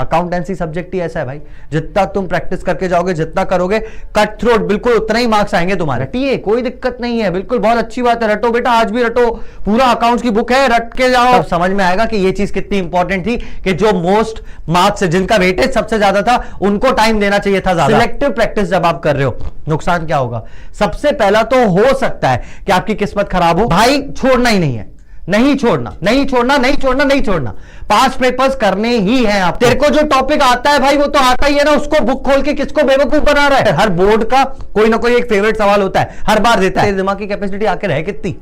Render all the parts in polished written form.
Accountancy subject ही ऐसा है भाई, जितना तुम प्रैक्टिस करके जाओगे, जितना करोगे कट थ्रोट बिल्कुल उतना ही मार्क्स आएंगे तुम्हारे। रटिए, कोई दिक्कत नहीं है, बिल्कुल बहुत अच्छी बात है, रटो बेटा, आज भी रटो, पूरा अकाउंट्स की बुक है, रट के जाओ, तब समझ में आएगा कि ये चीज कितनी इंपॉर्टेंट थी कि जो मोस्ट मार्क्स, जिनका वेटेज सबसे ज्यादा था, उनको टाइम देना चाहिए था ज्यादा। सिलेक्टिव प्रैक्टिस जब आप कर रहे हो, नुकसान क्या होगा? सबसे पहला तो हो सकता है कि आपकी किस्मत खराब हो। भाई छोड़ना ही नहीं है, नहीं छोड़ना, नहीं छोड़ना, नहीं छोड़ना, नहीं छोड़ना। 5 पेपर्स करने ही हैं आप। तेरे को जो टॉपिक आता है भाई वो तो आता ही है ना, उसको बुक खोल के किसको बेवकूफ बना रहा है? हर बोर्ड का कोई ना कोई एक फेवरेट सवाल होता है, हर बार देता है। दिमाग की कैपेसिटी आके रहे कितनी,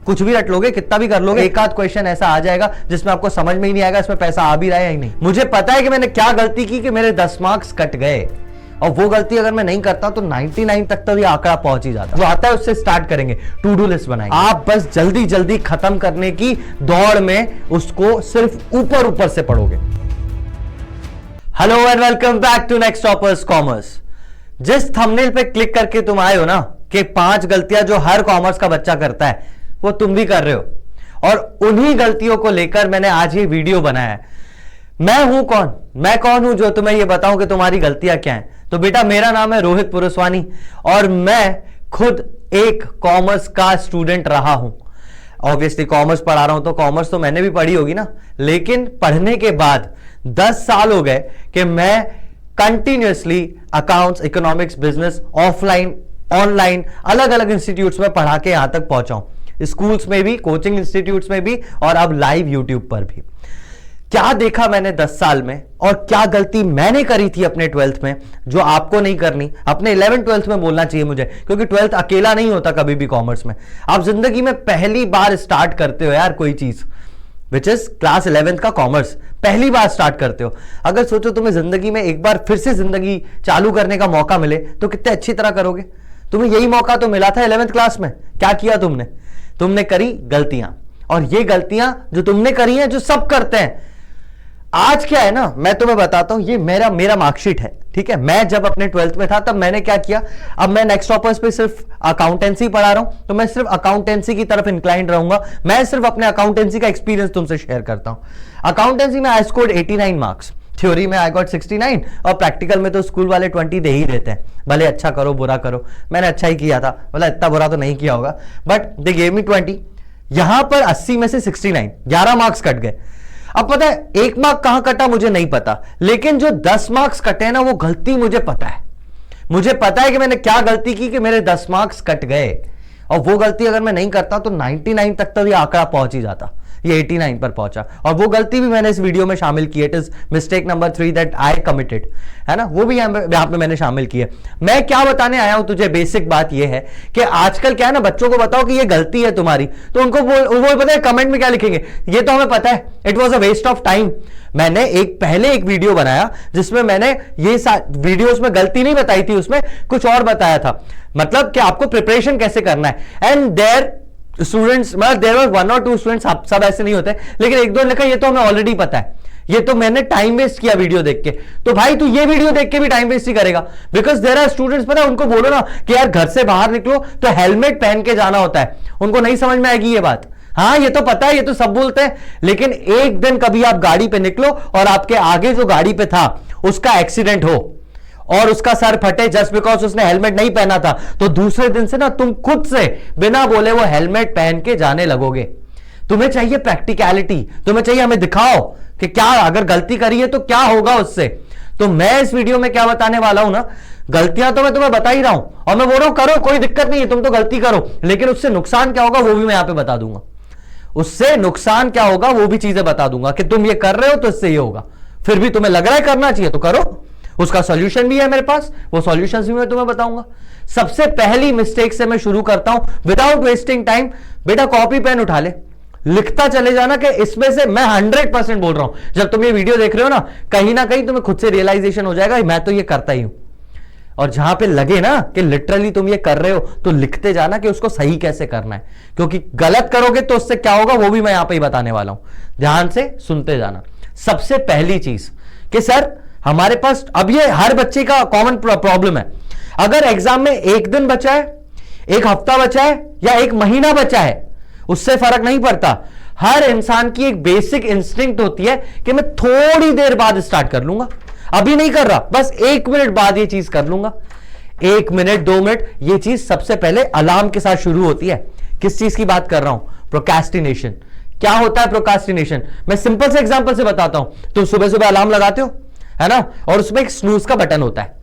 कुछ भी रट लोगे, कितना भी कर लोगे, एक आध क्वेश्चन ऐसा आ जाएगा जिसमें आपको समझ में ही नहीं आएगा इसमें पैसा आ भी रहा है या नहीं। मुझे पता है कि मैंने क्या गलती की कि मेरे 10 मार्क्स कट गए, और वो गलती अगर मैं नहीं करता तो 99 तक तो ये आंकड़ा पहुंच ही जाता। जो आता है उससे स्टार्ट करेंगे, टू डू लिस्ट बनाएंगे। आप बस जल्दी जल्दी खत्म करने की दौड़ में उसको सिर्फ ऊपर ऊपर से पढ़ोगे। Hello and welcome back to Next Toppers Commerce. जिस थंबनेल पे क्लिक करके तुम आए हो ना कि 5 गलतियां जो हर कॉमर्स का बच्चा करता है, वो तुम भी कर रहे हो, और उन्हीं गलतियों को लेकर मैंने आज ये वीडियो बनाया है। मैं हूं कौन? मैं कौन हूं जो तुम्हें ये बताऊं कि तुम्हारी गलतियां क्या हैं? तो बेटा, मेरा नाम है रोहित पुरुषवानी और मैं खुद एक कॉमर्स का स्टूडेंट रहा हूं। ऑब्वियसली कॉमर्स पढ़ा रहा हूं तो कॉमर्स तो मैंने भी पढ़ी होगी ना, लेकिन पढ़ने के बाद 10 साल हो गए कि मैं continuously accounts, economics, business offline, online, अलग अलग इंस्टीट्यूट्स में पढ़ा के यहां तक पहुंचा हूं, स्कूल्स में भी, कोचिंग इंस्टीट्यूट्स में भी, और अब लाइव यूट्यूब पर भी। क्या देखा मैंने 10 साल में, और क्या गलती मैंने करी थी अपने 12th में जो आपको नहीं करनी, अपने 11th 12th में बोलना चाहिए मुझे, क्योंकि 12th अकेला नहीं होता कभी भी कॉमर्स में। आप जिंदगी में पहली बार स्टार्ट करते हो यार कोई चीज, विच इज क्लास 11th का कॉमर्स, पहली बार स्टार्ट करते हो। अगर सोचो तुम्हें जिंदगी में एक बार फिर से जिंदगी चालू करने का मौका मिले तो कितने अच्छी तरह करोगे। तुम्हें यही मौका तो मिला था 11th क्लास में, क्या किया तुमने? तुमने करी गलतियां, और ये गलतियां जो तुमने करी हैं, जो सब करते हैं। आज क्या है ना, मैं तुम्हें बताता हूं, ये मेरा मार्कशीट है, ठीक है। मैं जब अपने 12th में था तब मैंने क्या किया, अब मैं नेक्स्ट टॉपर्स पे सिर्फ अकाउंटेंसी पढ़ा रहा हूं, तो मैं सिर्फ अकाउंटेंसी की तरफ इंक्लाइंड रहूंगा। मैं सिर्फ अपने अकाउंटेंसी का एक्सपीरियंस तुमसे शेयर करता हूं। अकाउंटेंसी में आई स्कोर्ड 89 मार्क्स, थ्योरी में आई गॉट 69, और प्रैक्टिकल में तो स्कूल वाले 20 दे ही देते हैं, भले अच्छा करो बुरा करो। मैंने अच्छा ही किया था, मतलब इतना बुरा तो नहीं किया होगा, बट दे गेव मी 20। यहां पर 80 में से 69, 11 मार्क्स कट गए। अब पता है 1 मार्क कहां कटा मुझे नहीं पता, लेकिन जो 10 मार्क्स कटे ना वो गलती मुझे पता है। मुझे पता है कि मैंने क्या गलती की कि मेरे 10 मार्क्स कट गए, और वो गलती अगर मैं नहीं करता तो 99 तक तो ये आंकड़ा पहुंच ही जाता, ये 89 पर पहुंचा। और वो गलती भी मैंने इस वीडियो में शामिल की है, it is mistake number 3 that I committed, है ना, वो भी यहां पे मैंने शामिल की है। मैं क्या बताने आया हूं तुझे, बेसिक बात ये है कि आजकल क्या है ना, बच्चों को बताओ कि ये गलती है तुम्हारी, तो उनको वो पता है कमेंट में क्या लिखेंगे, ये तो हमें पता है, it was a waste of time. मैंने पहले एक वीडियो बनाया जिसमें मैंने ये वीडियोस में गलती नहीं बताई थी, उसमें कुछ और बताया था, मतलब कि आपको प्रिपरेशन कैसे करना है। एंड देयर स्टूडेंट्स, मतलब देयर वर 1 और 2 स्टूडेंट्स, सब ऐसे नहीं होते, लेकिन 1-2 ने लिखा ये तो हमें ऑलरेडी पता है, ये तो मैंने टाइम वेस्ट किया वीडियो देख के। तो भाई तू ये वीडियो देख के भी टाइम वेस्ट ही करेगा, बिकॉज देयर आर स्टूडेंट्स, पता है उनको बोलो ना कि यार घर से बाहर निकलो तो हेलमेट पहन के जाना होता है, उनको नहीं समझ में आएगी ये बात। हाँ ये तो पता है, ये तो सब बोलते हैं, लेकिन एक दिन कभी आप गाड़ी पे निकलो और आपके आगे जो गाड़ी पे था उसका एक्सीडेंट हो और उसका सर फटे जस्ट बिकॉज उसने हेलमेट नहीं पहना था, तो दूसरे दिन से ना तुम खुद से बिना बोले वो हेलमेट पहन के जाने लगोगे। तुम्हें चाहिए प्रैक्टिकलिटी, तुम्हें चाहिए हमें दिखाओ कि क्या अगर गलती करी है तो क्या होगा उससे। तो मैं इस वीडियो में क्या बताने वाला हूं ना, गलतियां तो मैं तुम्हें बता ही रहा हूं, और मैं बोल रहा हूं करो, कोई दिक्कत नहीं है, तुम तो गलती करो, लेकिन उससे नुकसान क्या होगा वो भी मैं यहां पे बता दूंगा। उससे नुकसान क्या होगा वो भी चीजें बता दूंगा कि तुम ये कर रहे हो तो इससे ये होगा, फिर भी तुम्हें लग रहा है करना चाहिए तो करो, उसका सॉल्यूशन भी है मेरे पास, वो सॉल्यूशन भी मैं तुम्हें बताऊंगा। सबसे पहली मिस्टेक से मैं शुरू करता हूं विदाउट वेस्टिंग टाइम। बेटा कॉपी पेन उठा ले, लिखता चले जाना कि इसमें से मैं 100% बोल रहा हूं। जब तुम ये वीडियो देख रहे हो ना कहीं तुम्हें खुद से रियलाइजेशन हो जाएगा मैं तो ये करता ही हूं, और जहां पे लगे ना कि लिटरली तुम ये कर रहे हो तो लिखते जाना कि उसको सही कैसे करना है, क्योंकि गलत करोगे तो उससे क्या होगा वो भी मैं यहां पे ही बताने वाला हूं। ध्यान से सुनते जाना। सबसे पहली चीज कि सर हमारे पास, अब ये हर बच्चे का कॉमन प्रॉब्लम है, अगर एग्जाम में 1 दिन बचा है, 1 हफ्ता बचा है या 1 महीना बचा है, उससे फर्क नहीं पड़ता। हर इंसान की एक बेसिक इंस्टिंक्ट होती है कि मैं थोड़ी देर बाद स्टार्ट कर लूंगा, अभी नहीं कर रहा, बस 1 मिनट बाद ये चीज कर लूंगा। 1 मिनट 2 मिनट ये चीज सबसे पहले अलार्म के साथ शुरू होती है। किस चीज की बात कर रहा हूं? प्रोक्रेस्टिनेशन। क्या होता है प्रोक्रेस्टिनेशन? मैं सिंपल से एग्जांपल से बताता हूं। तुम सुबह सुबह अलार्म लगाते हो, है ना, और उसमें एक स्नूज का बटन होता है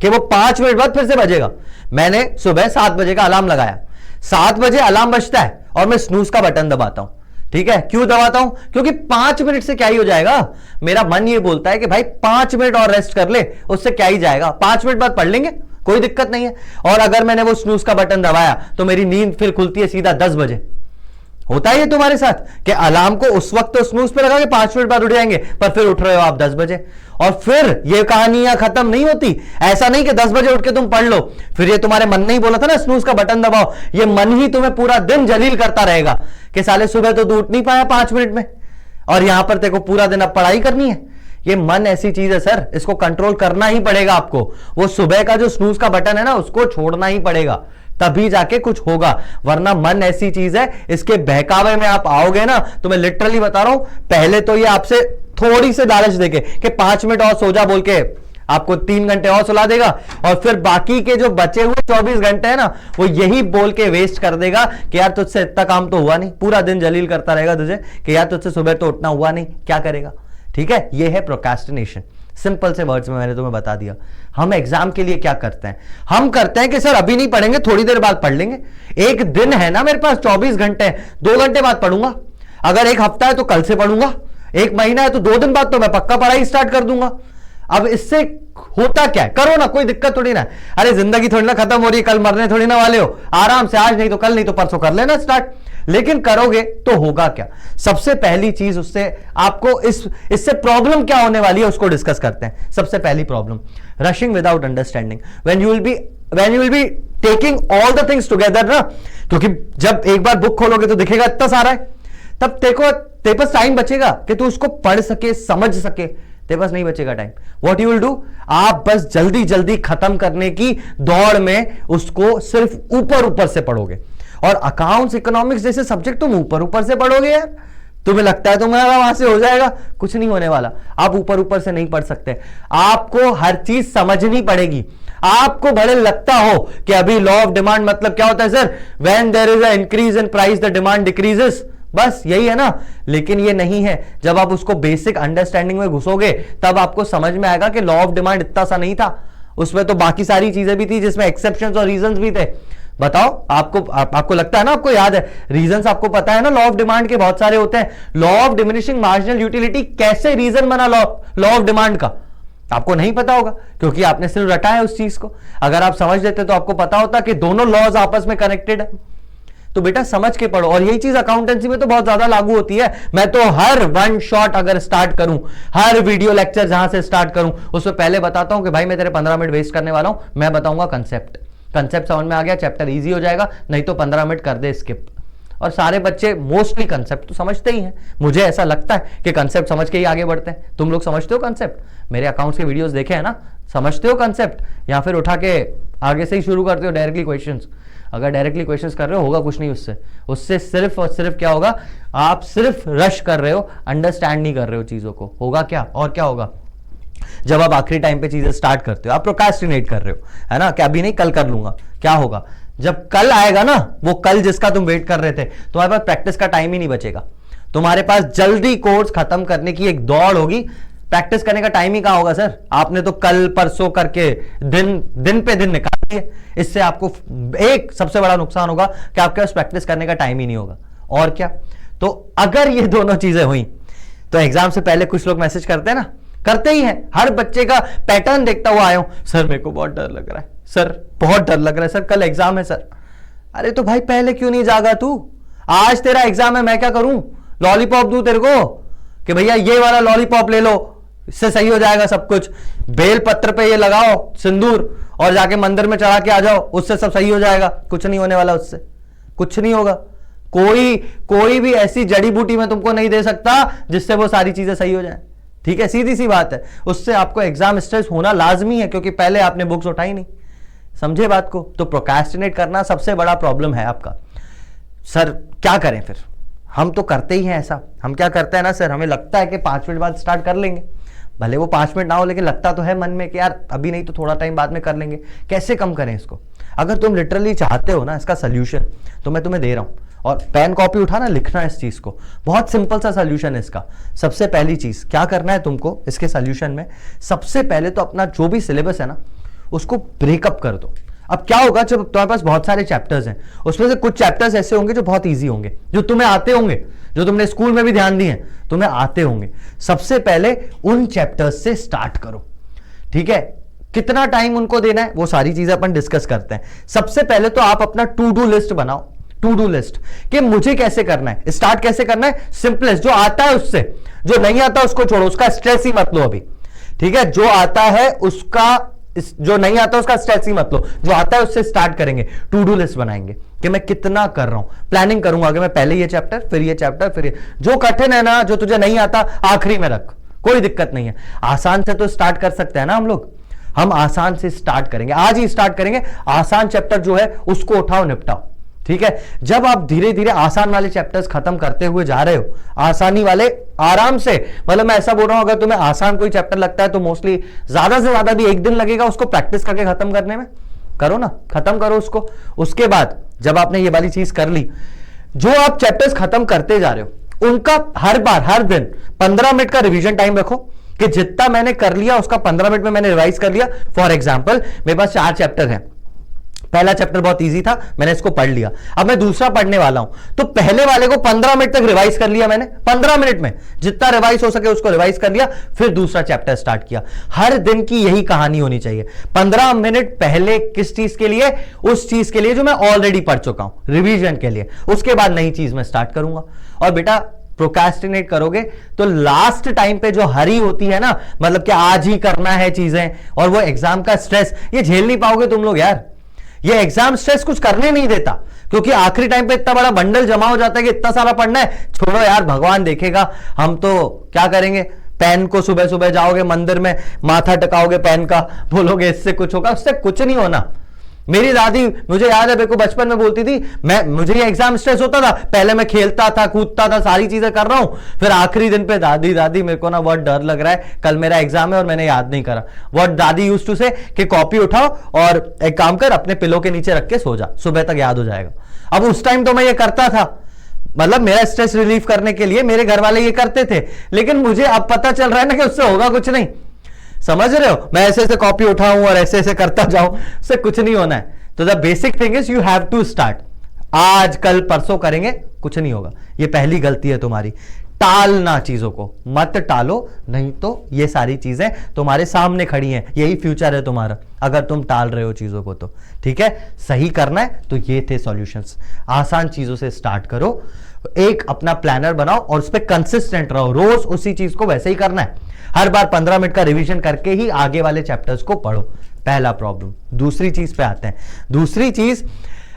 कि वो 5 मिनट बाद फिर से बजेगा। मैंने सुबह 7 बजे का अलार्म लगाया, 7 बजे अलार्म बजता है और मैं स्नूज का बटन दबाता हूं। ठीक है, क्यों दबाता हूं? क्योंकि 5 मिनट से क्या ही हो जाएगा, मेरा मन ये बोलता है कि भाई 5 मिनट और रेस्ट कर ले, उससे क्या ही जाएगा, 5 मिनट बाद पढ़ लेंगे, कोई दिक्कत नहीं है। और अगर मैंने वो स्नूज का बटन दबाया तो मेरी नींद फिर खुलती है सीधा 10 बजे। होता है ये तुम्हारे साथ कि अलार्म को उस वक्त तो स्नूज पे लगा के 5 मिनट बाद उठ जाएंगे, पर फिर उठ रहे हो आप 10 बजे। और फिर ये कहानियां खत्म नहीं होती। ऐसा नहीं कि 10 बजे उठ के तुम पढ़ लो, फिर ये तुम्हारे मन ने ही बोला था ना स्नूज का बटन दबाओ, ये मन ही तुम्हें पूरा दिन जलील करता रहेगा कि साले सुबह तो तू उठ नहीं पाया 5 मिनट में, और यहां पर तेरे को पूरा दिन अब पढ़ाई करनी है। ये मन ऐसी चीज है सर, इसको कंट्रोल करना ही पड़ेगा आपको। वो सुबह का जो स्नूज का बटन है ना, उसको छोड़ना ही पड़ेगा, तभी जाके कुछ होगा। वरना मन ऐसी चीज है, इसके बहकावे में आप आओगे ना, तो मैं लिटरली बता रहा हूं, पहले तो ये आपसे थोड़ी सी लालच देके कि 5 मिनट और सो जा बोल के आपको 3 घंटे और सुला देगा, और फिर बाकी के जो बचे हुए 24 घंटे है ना, वो यही बोल के वेस्ट कर देगा कि यार तुझसे इतना काम तो हुआ नहीं। पूरा दिन जलील करता रहेगा तुझे कि यार तुझसे सुबह तो उठना हुआ नहीं, क्या करेगा। ठीक है, ये है प्रोक्रेस्टिनेशन। सिंपल से वर्ड्स में मैंने तुम्हें बता दिया। हम एग्जाम के लिए क्या करते हैं? हम करते हैं कि सर अभी नहीं पढ़ेंगे, थोड़ी देर बाद पढ़ लेंगे। एक दिन है ना मेरे पास, 24 घंटे हैं, 2 घंटे बाद पढ़ूंगा। अगर एक हफ्ता है तो कल से पढ़ूंगा, 1 महीना है तो 2 दिन बाद तो मैं पक्का पढ़ाई स्टार्ट कर दूंगा। अब इससे होता क्या है? करो ना, कोई दिक्कत थोड़ी ना। अरे जिंदगी थोड़ी ना खत्म हो रही, कल मरने थोड़ी ना वाले हो। आराम से आज नहीं तो कल, नहीं तो परसों कर लेना स्टार्ट। लेकिन करोगे तो होगा क्या? सबसे पहली चीज, उससे आपको इससे प्रॉब्लम क्या होने वाली है उसको डिस्कस करते हैं। सबसे पहली problem, rushing without understanding. When you will be taking all the things together ना, क्योंकि जब एक बार बुक खोलोगे तो दिखेगा इतना सारा है, तब तेरे पास टाइम बचेगा कि तू उसको पढ़ सके, समझ सके। तेरे पास नहीं बचेगा time. What you will do, आप बस जल्दी जल्दी खत्म करने की दौड़ में उसको सिर्फ ऊपर ऊपर से पढ़ोगे। और अकाउंट्स, इकोनॉमिक्स जैसे सब्जेक्ट तुम ऊपर ऊपर से पढ़ोगे यार, तुम्हें लगता है तुम्हारा वहां से हो जाएगा, कुछ नहीं होने वाला। आप ऊपर ऊपर से नहीं पढ़ सकते, आपको हर चीज समझनी पड़ेगी। आपको भले लगता हो कि अभी लॉ ऑफ डिमांड मतलब क्या होता है sir, when there is a increase in price the demand decreases, बस यही है ना। लेकिन ये नहीं है। जब आप उसको बेसिक अंडरस्टैंडिंग में घुसोगे तब आपको समझ में आएगा कि लॉ ऑफ डिमांड इतना सा नहीं था, उसमें तो बाकी सारी चीजें भी थी जिसमें एक्सेप्शंस और रीजंस भी थे। बताओ, आपको लगता है ना, आपको याद है रीजंस, आपको पता है ना लॉ ऑफ डिमांड के बहुत सारे होते हैं। Law of diminishing marginal utility कैसे रीजन बना लॉ ऑफ डिमांड का, आपको नहीं पता होगा क्योंकि आपने सिर्फ रटा है उस चीज को। अगर आप समझ लेते तो आपको पता होता कि दोनों लॉज आपस में कनेक्टेड है। तो बेटा समझ के पढ़ो। और यही चीज अकाउंटेंसी में तो बहुत ज्यादा लागू होती है। मैं तो हर वन शॉट अगर स्टार्ट करूं, हर वीडियो लेक्चर जहां से स्टार्ट करूं, उसमें पहले बताता हूं कि भाई मैं तेरे 15 मिनट वेस्ट करने वाला हूं, मैं बताऊंगा कंसेप्ट समझ में आ गया, चैप्टर इजी हो जाएगा, नहीं तो 15 मिनट कर दे स्किप। और सारे बच्चे मोस्टली कंसेप्ट तो समझते ही हैं। मुझे ऐसा लगता है कि कंसेप्ट समझ के ही आगे बढ़ते हैं। तुम लोग समझते हो कंसेप्ट? मेरे अकाउंट्स के वीडियोस देखे हैं ना, समझते हो कंसेप्ट? या फिर उठा के आगे से ही शुरू करते हो डायरेक्टली क्वेश्चंस? अगर डायरेक्टली क्वेश्चंस कर रहे हो, होगा कुछ नहीं उससे सिर्फ और सिर्फ क्या होगा, आप सिर्फ रश कर रहे हो, अंडरस्टैंड नहीं कर रहे हो चीजों को। होगा क्या? और क्या होगा? जब आप आखिरी टाइम पे चीजें स्टार्ट करते हो, आप प्रोक्रेस्टिनेट कर रहे हो, है ना, कि अभी नहीं कल कर लूंगा। क्या होगा? जब कल आएगा ना, वो कल जिसका तुम वेट कर रहे थे, तुम्हारे पास प्रैक्टिस का टाइम ही नहीं बचेगा। तुम्हारे पास जल्दी कोर्स खत्म करने की एक दौड़ होगी, प्रैक्टिस करने का टाइम ही कहां होगा सर? आपने तो कल परसों करके दिन पे दिन निकाल दिए। इससे आपको एक सबसे बड़ा नुकसान होगा कि आपके पास प्रैक्टिस करने का टाइम ही नहीं होगा। और क्या? तो अगर ये दोनों चीजें हुई तो एग्जाम से पहले कुछ लोग मैसेज करते हैं ना, करते ही हैं। हर बच्चे का पैटर्न देखता हुआ आया हूं, सर मेरे को बहुत डर लग रहा है, सर बहुत डर लग रहा है, सर कल एग्जाम है सर। अरे तो भाई पहले क्यों नहीं जागा तू? आज तेरा एग्जाम है, मैं क्या करूं? लॉलीपॉप दूं तेरे को कि भैया ये वाला लॉलीपॉप ले लो, इससे सही हो जाएगा सब कुछ। बेल पत्र पे ये लगाओ सिंदूर और जाके मंदिर में चढ़ा के आ जाओ, उससे सब सही हो जाएगा। कुछ नहीं होने वाला, उससे कुछ नहीं होगा। कोई भी ऐसी जड़ी बूटी में तुमको नहीं दे सकता जिससे वो सारी चीजें सही हो जाए। ठीक है, सीधी सी बात है। उससे आपको एग्जाम स्ट्रेस होना लाजमी है क्योंकि पहले आपने बुक्स उठाई नहीं। समझे बात को? तो प्रोक्रेस्टिनेट करना सबसे बड़ा प्रॉब्लम है आपका। सर क्या करें फिर? हम तो करते ही हैं ऐसा। हम क्या करते हैं ना सर, हमें लगता है कि 5 मिनट बाद स्टार्ट कर लेंगे, भले वो 5 मिनट ना हो, लेकिन लगता तो है मन में कि यार अभी नहीं तो थोड़ा टाइम बाद में कर लेंगे। कैसे कम करें इसको? अगर तुम लिटरली चाहते हो ना इसका सोल्यूशन, तो मैं तुम्हें दे रहा हूं, और पेन कॉपी उठाना, लिखना इस चीज को। बहुत सिंपल सा सोल्यूशन है इसका। सबसे पहली चीज क्या करना है तुमको इसके सोल्यूशन में, सबसे पहले तो अपना जो भी सिलेबस है ना उसको ब्रेकअप कर दो। अब क्या होगा, जब तुम्हारे पास बहुत सारे चैप्टर्स हैं, उसमें से कुछ चैप्टर्स ऐसे होंगे जो बहुत इजी होंगे, जो तुम्हें आते होंगे, जो तुमने स्कूल में भी ध्यान दिए हैं, तुम्हें आते होंगे। सबसे पहले उन चैप्टर्स से स्टार्ट करो, ठीक है? कितना टाइम उनको देना है वो सारी चीजें अपन डिस्कस करते हैं। सबसे पहले तो आप अपना टू डू लिस्ट बनाओ, टू डू लिस्ट कि मुझे कैसे करना है, स्टार्ट कैसे करना है। सिंपलेस्ट, जो आता है उससे, जो नहीं आता उसको छोड़ो, उसका स्ट्रेस ही मत लो अभी, ठीक है? जो आता है उसका, जो नहीं आता उसका स्ट्रेस ही मत लो, जो आता है उससे स्टार्ट करेंगे। टू डू लिस्ट बनाएंगे कि मैं कितना कर रहा हूं, प्लानिंग करूंगा कि मैं पहले ये चैप्टर, फिर ये चैप्टर, फिर ये। जो कठिन है ना, जो तुझे नहीं आता, आखिरी में रख, कोई दिक्कत नहीं है। आसान से तो स्टार्ट कर सकते हैं ना हम लोग, हम आसान से स्टार्ट करेंगे, आज ही स्टार्ट करेंगे। आसान चैप्टर जो है उसको उठाओ, निपटाओ, ठीक है? जब आप धीरे धीरे आसान वाले चैप्टर्स खत्म करते हुए जा रहे हो, आसानी वाले आराम से, मतलब मैं ऐसा बोल रहा हूं, अगर तुम्हें आसान कोई चैप्टर लगता है तो मोस्टली ज्यादा से ज्यादा भी 1 दिन लगेगा उसको प्रैक्टिस करके खत्म करने में। करो ना, खत्म करो उसको। उसके बाद जब आपने ये वाली चीज कर ली, जो आप चैप्टर्स खत्म करते जा रहे हो उनका हर बार, हर दिन 15 मिनट का रिवीजन टाइम रखो कि जितना मैंने कर लिया उसका 15 मिनट में मैंने रिवाइज कर लिया। फॉर एग्जाम्पल मेरे पास 4 चैप्टर हैं, पहला चैप्टर बहुत इजी था, मैंने इसको पढ़ लिया, अब मैं दूसरा पढ़ने वाला हूं, तो पहले वाले को 15 मिनट तक रिवाइज कर लिया मैंने, 15 मिनट में जितना रिवाइज हो सके उसको रिवाइज कर लिया, फिर दूसरा चैप्टर स्टार्ट किया। हर दिन की यही कहानी होनी चाहिए। 15 मिनट पहले किस चीज के लिए? उस चीज के लिए जो मैं ऑलरेडी पढ़ चुका हूं, रिवीजन के लिए। उसके बाद नई चीज मैं स्टार्ट करूंगा। और बेटा प्रोक्रेस्टिनेट करोगे तो लास्ट टाइम पे जो हरी होती है ना, मतलब कि आज ही करना है चीजें, और वो एग्जाम का स्ट्रेस, ये झेल नहीं पाओगे तुम लोग यार। ये एग्जाम स्ट्रेस कुछ करने नहीं देता, क्योंकि आखिरी टाइम पे इतना बड़ा बंडल जमा हो जाता है कि इतना सारा पढ़ना है, छोड़ो यार, भगवान देखेगा। हम तो क्या करेंगे, पेन को सुबह सुबह जाओगे मंदिर में, माथा टकाओगे पेन का, बोलोगे इससे कुछ होगा, उससे कुछ नहीं होना। मेरी दादी, मुझे याद है, मेरे को बचपन में बोलती थी, मुझे ये एग्जाम स्ट्रेस होता था, पहले मैं खेलता था, कूदता था, सारी चीजें कर रहा हूं, फिर आखिरी दिन पे दादी मेरे को ना बहुत डर लग रहा है, कल मेरा एग्जाम है और मैंने याद नहीं करा। व्हाट दादी यूज्ड टू से कि कॉपी उठाओ और एक काम कर, अपने पिलो के नीचे रख के सो जा, सुबह तक याद हो जाएगा। अब उस टाइम तो मैं ये करता था, मतलब मेरा स्ट्रेस रिलीफ करने के लिए मेरे घर वाले ये करते थे, लेकिन मुझे अब पता चल रहा है ना कि उससे होगा कुछ नहीं। समझ रहे हो? मैं ऐसे ऐसे कॉपी उठाऊं और ऐसे ऐसे करता जाऊं, उससे कुछ नहीं होना है। तो the basic thing is you have to start. आज कल परसों करेंगे, कुछ नहीं होगा। ये पहली गलती है तुम्हारी, टालना चीजों को मत टालो, नहीं तो ये सारी चीजें तुम्हारे सामने खड़ी हैं, यही फ्यूचर है तुम्हारा अगर तुम टाल रहे हो चीजों को तो। ठीक है, सही करना है तो ये थे सॉल्यूशंस। आसान चीजों से स्टार्ट करो, एक अपना प्लानर बनाओ और उस पर कंसिस्टेंट रहो, रोज उसी चीज को वैसे ही करना है। हर बार 15 मिनट का रिवीजन करके ही आगे वाले चैप्टर्स को पढ़ो। पहला प्रॉब्लम। दूसरी चीज पे आते हैं। दूसरी चीज,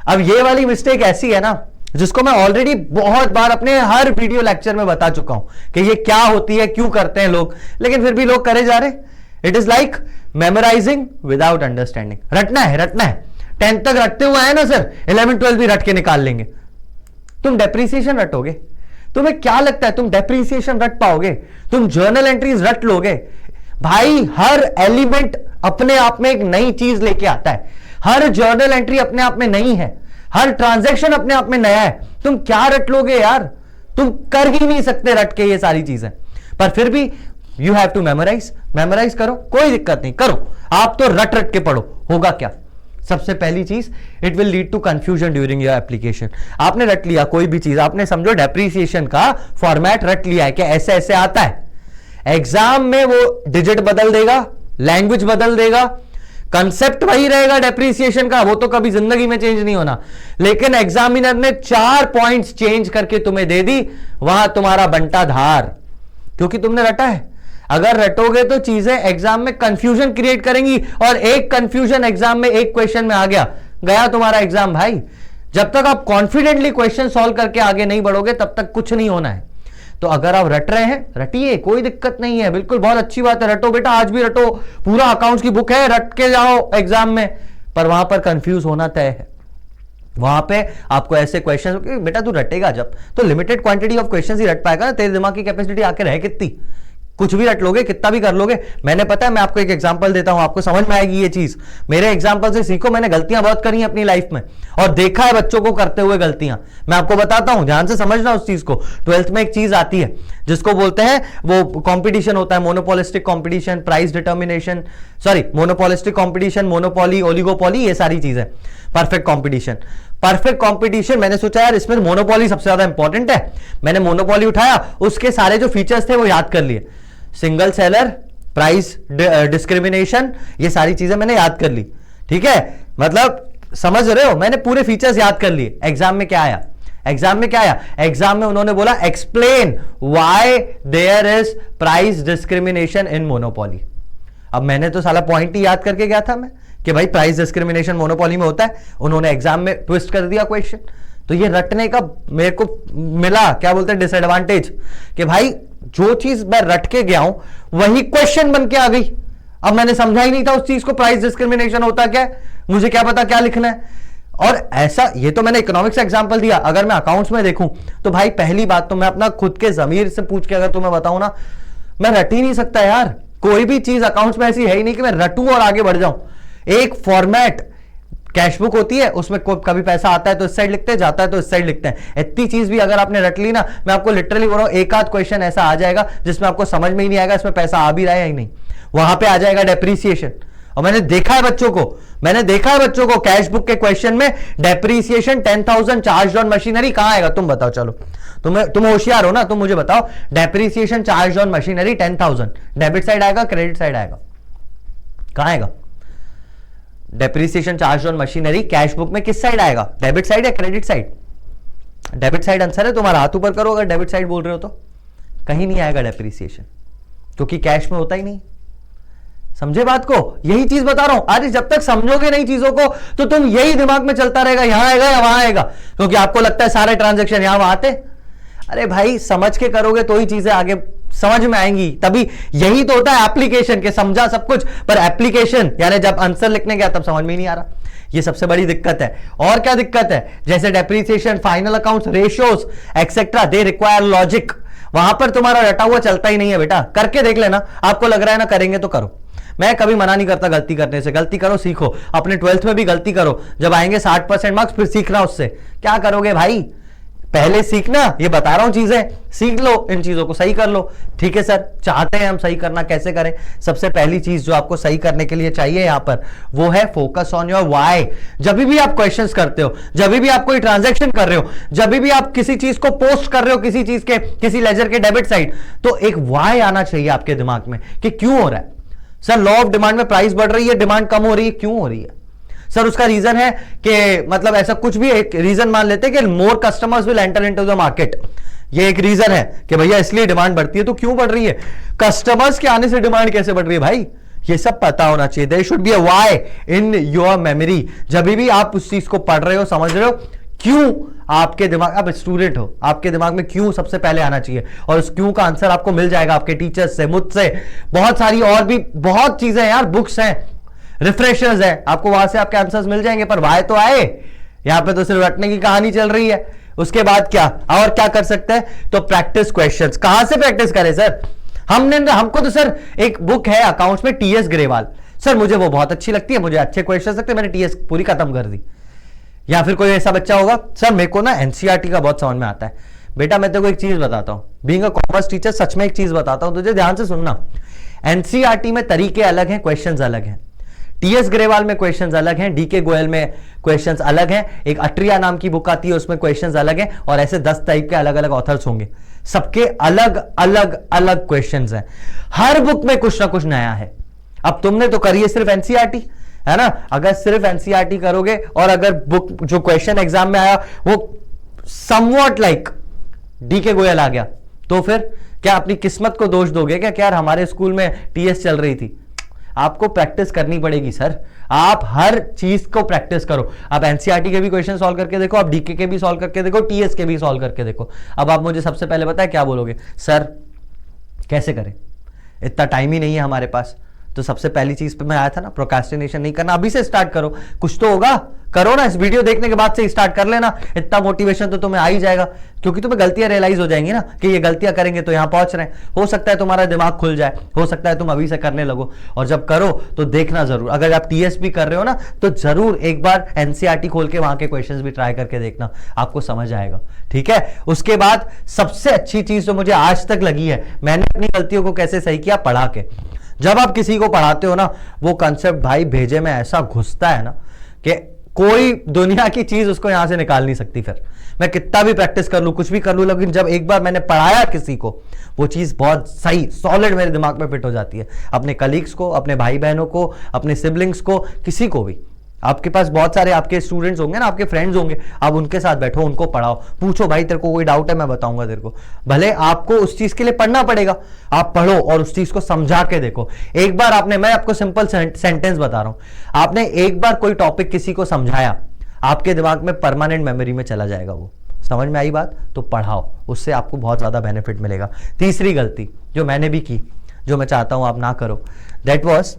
अब ये वाली मिस्टेक ऐसी है ना जिसको मैं ऑलरेडी बहुत बार अपने हर वीडियो लेक्चर में बता चुका हूं कि ये क्या होती है, क्यों करते हैं लोग, लेकिन फिर भी लोग करे जा रहे। It is like memorising without understanding. रटना है, रटना है। 10th तक रटते हुए आए ना सर, 11 12 भी रट के निकाल लेंगे। तुम डेप्रिसिएशन रटोगे? तुम्हें क्या लगता है तुम डेप्रिसिएशन रट पाओगे? तुम जर्नल एंट्रीज रट लोगे? भाई हर एलिमेंट अपने आप में एक नई चीज लेके आता है। हर जर्नल एंट्री अपने आप में नई है, हर ट्रांजैक्शन अपने आप में नया है। तुम क्या रट लोगे यार? तुम कर ही नहीं सकते रट के ये सारी चीजें, पर फिर भी you have to memorise. Memorise करो, कोई दिक्कत नहीं, करो। आप तो रट रट के पढ़ो, होगा क्या? सबसे पहली चीज, it will lead to confusion during your application. आपने रट लिया कोई भी चीज, आपने समझो डेप्रिसिएशन का फॉर्मेट रट लिया है कि ऐसे ऐसे आता है, एग्जाम में वो डिजिट बदल देगा, लैंग्वेज बदल देगा, कंसेप्ट वही रहेगा डेप्रिसिएशन का, वो तो कभी जिंदगी में चेंज नहीं होना। लेकिन एग्जामिनर ने 4 पॉइंट्स चेंज करके तुम्हें दे दी, वहां तुम्हारा बंटा धार, क्योंकि तुमने रटा है। अगर रटोगे तो चीजें एग्जाम में कंफ्यूजन क्रिएट करेंगी, और एक कंफ्यूजन एग्जाम में एक क्वेश्चन में आ गया, गया तुम्हारा एग्जाम भाई। जब तक आप कॉन्फिडेंटली क्वेश्चन सॉल्व करके आगे नहीं बढ़ोगे तब तक कुछ नहीं होना है। तो अगर आप रट रहे हैं, रटिए, कोई दिक्कत नहीं है, बिल्कुल बहुत अच्छी बात है। रटो बेटा, आज भी रटो, पूरा अकाउंट्स की बुक है, रट के जाओ एग्जाम में, पर वहां पर कंफ्यूज होना तय है। वहां पे आपको ऐसे क्वेश्चन, बेटा तू रटेगा जब तो लिमिटेड क्वांटिटी ऑफ क्वेश्चन ही रट पाएगा ना, तेरे दिमाग की कैपेसिटी आके रहे कितनी, कुछ भी रट लोगे, कितना भी कर लोगे। मैंने पता है, मैं आपको एक एग्जांपल देता हूं, आपको समझ में आएगी ये चीज। मेरे एग्जांपल से सीखो, मैंने गलतियां बहुत करी हैं अपनी लाइफ में और देखा है बच्चों को करते हुए गलतियां। मैं आपको बताता हूं, ध्यान से समझना उस चीज को। 12th में एक चीज आती है जिसको बोलते हैं, वो कंपटीशन होता है, monopolistic competition, price determination, sorry monopolistic competition, monopoly, oligopoly, ये सारी चीजें, परफेक्ट कंपटीशन। परफेक्ट कंपटीशन मैंने सोचा यार इसमें मोनोपोली सबसे ज्यादा इंपॉर्टेंट है, मैंने मोनोपोली उठाया, उसके सारे जो फीचर्स थे वो याद कर लिए, सिंगल सेलर, प्राइस डिस्क्रिमिनेशन, ये सारी चीजें मैंने याद कर ली। ठीक है, मतलब समझ रहे हो, मैंने पूरे फीचर्स याद कर लिए। एग्जाम में क्या आया, एग्जाम में क्या आया, एग्जाम में उन्होंने बोला explain why there is price discrimination in monopoly. अब मैंने तो साला पॉइंट ही याद करके गया था मैं कि भाई प्राइस डिस्क्रिमिनेशन मोनोपोली में होता है, उन्होंने एग्जाम में ट्विस्ट कर दिया क्वेश्चन। तो ये रटने का मेरे को मिला, क्या बोलते हैं, डिसएडवांटेज, कि भाई जो चीज मैं रट के गया हूं वही क्वेश्चन बन के आ गई। अब मैंने समझा ही नहीं था उस चीज को, प्राइस डिस्क्रिमिनेशन होता क्या है, मुझे क्या पता क्या लिखना है। और ऐसा, ये तो मैंने इकोनॉमिक्स का एग्जांपल दिया, अगर मैं अकाउंट्स में देखूं तो भाई पहली बात तो मैं अपना खुद के जमीर से पूछ के अगर तुम्हें बताऊं ना, मैं रट ही नहीं सकता यार। कोई भी चीज अकाउंट्स में ऐसी है ही नहीं कि मैं रटूं और आगे बढ़ जाऊं। एक फॉर्मेट कैश बुक होती है, उसमें कभी पैसा आता है तो इस साइड लिखते हैं, जाता है तो इस साइड लिखते हैं। इतनी चीज भी अगर आपने रट ली ना, मैं आपको लिटरली बोल रहा हूं, एक आध क्वेश्चन ऐसा आ जाएगा जिसमें आपको समझ में ही नहीं आएगा इसमें पैसा आ भी रहा है या नहीं, वहां पे आ जाएगा डेप्रीसिएशन। और मैंने देखा है बच्चों को, कैश बुक के क्वेश्चन में डेप्रीसिएशन 10,000 चार्ज ऑन मशीनरी कहां आएगा, तुम बताओ। चलो तुम होशियार हो ना, तुम मुझे बताओ, depreciation charge on machinery 10,000 debit side आएगा, क्रेडिट साइड आएगा, कहां आएगा? Depreciation charge on machinery cash book में किस साइड आएगा, डेबिट साइड या credit side? Debit side answer है, तुम्हारा हाथ ऊपर करो अगर डेबिट साइड बोल रहे हो तो। कहीं नहीं आएगा डेप्रीसिएशन, क्योंकि कैश में होता ही नहीं। समझे बात को, यही चीज बता रहा हूं। अरे जब तक समझोगे नहीं चीजों को तो तुम यही दिमाग में चलता रहेगा, यहां आएगा या वहां आएगा, क्योंकि आपको लगता है सारे ट्रांजेक्शन यहां वहां आते। अरे भाई समझ के करोगे तो ही चीजें आगे समझ में आएंगी, तभी। यही तो होता है एप्लीकेशन के, समझा सब कुछ पर एप्लीकेशन यानी जब आंसर लिखने गया तब समझ में ही नहीं आ रहा। ये सबसे बड़ी दिक्कत है। और क्या दिक्कत है, जैसे depreciation, final accounts, ratios etcetera, they require logic. वहां पर तुम्हारा रटा हुआ चलता ही नहीं है बेटा। करके देख लेना, आपको लग रहा है ना करेंगे तो करो। मैं कभी मना नहीं करता गलती करने से, गलती करो, सीखो। अपने 12th में भी गलती करो, जब आएंगे 60% मार्क्स फिर सीखना उससे। क्या करोगे भाई, पहले सीखना, ये बता रहा हूं चीजें, सीख लो, इन चीजों को सही कर लो। ठीक है सर, चाहते हैं हम सही करना, कैसे करें? सबसे पहली चीज जो आपको सही करने के लिए चाहिए यहां पर, वो है फोकस ऑन योर व्हाई। जब भी आप क्वेश्चंस करते हो, जब भी आप कोई ट्रांजैक्शन कर रहे हो, जब भी आप किसी चीज को पोस्ट कर रहे हो, किसी चीज के, किसी लेजर के डेबिट साइड, तो एक व्हाई आना चाहिए आपके दिमाग में कि क्यों हो रहा है। सर लॉ ऑफ डिमांड में प्राइस बढ़ रही है, डिमांड कम हो रही है, क्यों हो रही है? सर उसका रीजन है कि मतलब ऐसा कुछ भी एक रीजन मान लेते हैं कि more customers will enter into the market. ये एक रीजन है कि भैया इसलिए डिमांड बढ़ती है, तो क्यों बढ़ रही है? कस्टमर्स के आने से डिमांड कैसे बढ़ रही है भाई? ये सब पता होना चाहिए। There should be a why in your memory. जब भी आप उस चीज को पढ़ रहे हो, समझ रहे हो, क्यों आपके दिमाग, आप स्टूडेंट हो, आपके दिमाग में क्यों सबसे पहले आना चाहिए। और उस क्यों का आंसर आपको मिल जाएगा आपके टीचर्स से, मुझसे, बहुत सारी और भी बहुत चीजें यार, बुक्स हैं, रिफ्रेशर्स है, आपको वहां से आपके आंसर्स मिल जाएंगे। पर वाई तो आए, यहां पे तो सिर्फ रटने की कहानी चल रही है। उसके बाद क्या और क्या कर सकते हैं? तो प्रैक्टिस क्वेश्चंस। कहां से प्रैक्टिस करें सर? हमको तो सर एक बुक है अकाउंट्स में, टीएस ग्रेवाल, सर मुझे वो बहुत अच्छी लगती है, मुझे अच्छे क्वेश्चन लगते हैं, मैंने टीएस पूरी खत्म कर दी। या फिर कोई ऐसा बच्चा होगा, सर मेरे को ना एनसीईआरटी का बहुत समझ में आता है। बेटा मैं तेरे को एक चीज बताता हूं, बीइंग अ कॉमर्स टीचर सच में एक चीज बताता हूं तुझे, ध्यान से सुनना। एनसीईआरटी में तरीके अलग हैं, क्वेश्चंस अलग हैं। टीएस ग्रेवाल में क्वेश्चंस अलग हैं, डीके गोयल में क्वेश्चंस अलग हैं, एक अट्रिया नाम की बुक आती है उसमें क्वेश्चंस अलग हैं, और ऐसे 10 टाइप के अलग अलग ऑथर्स होंगे, सबके अलग अलग अलग क्वेश्चंस हैं। हर बुक में कुछ ना कुछ नया है। अब तुमने तो करी है सिर्फ एनसीईआरटी, है ना? अगर सिर्फ एनसीईआरटी करोगे और अगर बुक जो क्वेश्चन एग्जाम में आया वो समवॉट लाइक डीके गोयल आ गया, तो फिर क्या अपनी किस्मत को दोष दोगे क्या यार हमारे स्कूल में टीएस चल रही थी? आपको प्रैक्टिस करनी पड़ेगी सर। आप हर चीज को प्रैक्टिस करो। आप एनसीईआरटी के भी क्वेश्चन सॉल्व करके देखो, आप डीके के भी सॉल्व करके देखो, टीएस के भी सॉल्व करके देखो। अब आप मुझे सबसे पहले बताएं क्या बोलोगे? सर कैसे करें, इतना टाइम ही नहीं है हमारे पास। तो सबसे पहली चीज पे मैं आया था ना, प्रोक्रेस्टिनेशन नहीं करना, अभी से स्टार्ट करो, कुछ तो होगा, करो ना, इस वीडियो देखने के बाद से स्टार्ट कर लेना, इतना मोटिवेशन तो तुम्हें आ ही जाएगा, क्योंकि तुम्हें गलतियां रियलाइज हो जाएंगी ना कि ये गलतियां करेंगे तो यहां पहुंच रहे हैं, हो सकता है तुम्हारा दिमाग खुल जाए, हो सकता है तुम अभी से करने लगो, और जब करो तो देखना जरूर, अगर आप टीएसपी कर रहे हो ना तो जरूर एक बार एनसीईआरटी खोल के वहां के क्वेश्चंस भी ट्राई करके देखना, आपको समझ आएगा, ठीक है। उसके बाद सबसे अच्छी चीज जो मुझे आज तक लगी है, मैंने अपनी गलतियों को कैसे सही किया, पढ़ा के। जब आप किसी को पढ़ाते हो ना, वो कंसेप्ट भाई भेजे में ऐसा घुसता है ना कि कोई दुनिया की चीज उसको यहां से निकाल नहीं सकती। फिर मैं कितना भी प्रैक्टिस कर लूं, कुछ भी कर लूं, लेकिन जब एक बार मैंने पढ़ाया किसी को, वो चीज बहुत सही सॉलिड मेरे दिमाग में फिट हो जाती है। अपने कलीग्स को, अपने भाई बहनों को, अपने सिबलिंग्स को, किसी को भी, आपके पास बहुत सारे आपके स्टूडेंट्स होंगे ना, आपके फ्रेंड्स होंगे, आप उनके साथ बैठो, उनको पढ़ाओ, पूछो भाई तेरे को कोई डाउट है, मैं बताऊंगा तेरे को, भले आपको उस चीज के लिए पढ़ना पड़ेगा, आप पढ़ो और उस चीज को समझा के देखो। एक बार आपने, मैं आपको सिंपल सेंटेंस बता रहा हूं, आपने एक बार कोई टॉपिक किसी को समझाया, आपके दिमाग में परमानेंट मेमोरी में चला जाएगा वो। समझ में आई बात? तो पढ़ाओ, उससे आपको बहुत ज्यादा बेनिफिट मिलेगा। तीसरी गलती जो मैंने भी की, जो मैं चाहता हूं आप ना करो, दैट वाज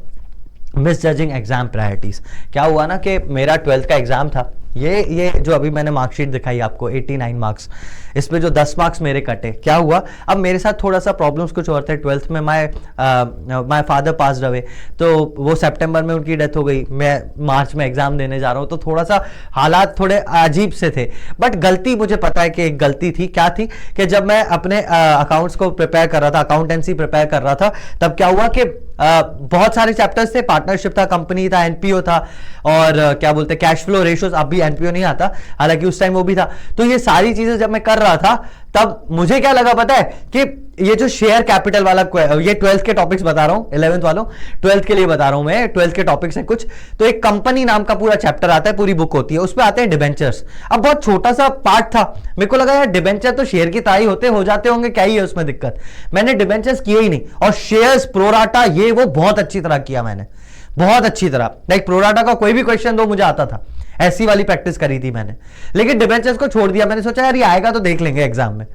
मिसजजिंग एग्जाम प्रायोरिटीज। क्या हुआ ना कि मेरा 12th का एग्जाम था, ये जो अभी मैंने मार्कशीट दिखाई आपको 89 मार्क्स, इस पे जो 10 मार्क्स मेरे कटे, क्या हुआ, अब मेरे साथ थोड़ा सा प्रॉब्लम्स कुछ और थे। 12th में माय फादर पास्ड अवे, तो वो सितंबर में उनकी डेथ हो गई, मैं मार्च में एग्जाम देने जा रहा हूँ, तो थोड़ा सा हालात थोड़े अजीब से थे। बट गलती मुझे पता है कि एक गलती थी, क्या थी कि जब मैं अपने अकाउंट्स को प्रिपेयर कर रहा था, अकाउंटेंसी प्रिपेयर कर रहा था, तब क्या हुआ कि बहुत सारे चैप्टर्स थे, पार्टनरशिप था, कंपनी था, एनपीओ था, और क्या बोलते कैश फ्लो रेशियोज, अब भी एनपीओ नहीं आता, हालांकि उस टाइम वो भी था। तो ये सारी चीजें जब मैं कर रहा था, तब मुझे क्या लगा पता है कि ये जो शेयर कैपिटल वाला, ये 12th के टॉपिक्स बता रहा हूं, 11th वालों 12th के लिए बता रहा हूं मैं, 12th के टॉपिक्स हैं कुछ। तो एक कंपनी नाम का पूरा चैप्टर आता है, पूरी बुक होती है, उसमें आते हैं डिबेंचर्स। अब बहुत छोटा सा पार्ट था, मेरे को लगा यार डिबेंचर तो शेयर की तरह ही हो जाते होंगे, क्या ही है उसमें दिक्कत। मैंने डिबेंचर्स किए ही नहीं, और शेयर्स, प्रोराटा, ये वो बहुत अच्छी तरह किया मैंने, बहुत अच्छी तरह। लाइक प्रोराटा का कोई भी क्वेश्चन दो मुझे आता था, ऐसी वाली प्रैक्टिस करी थी मैंने। लेकिन डिबेंचर्स को छोड़ दिया, मैंने सोचा यार ये आएगा तो देख लेंगे एग्जाम में।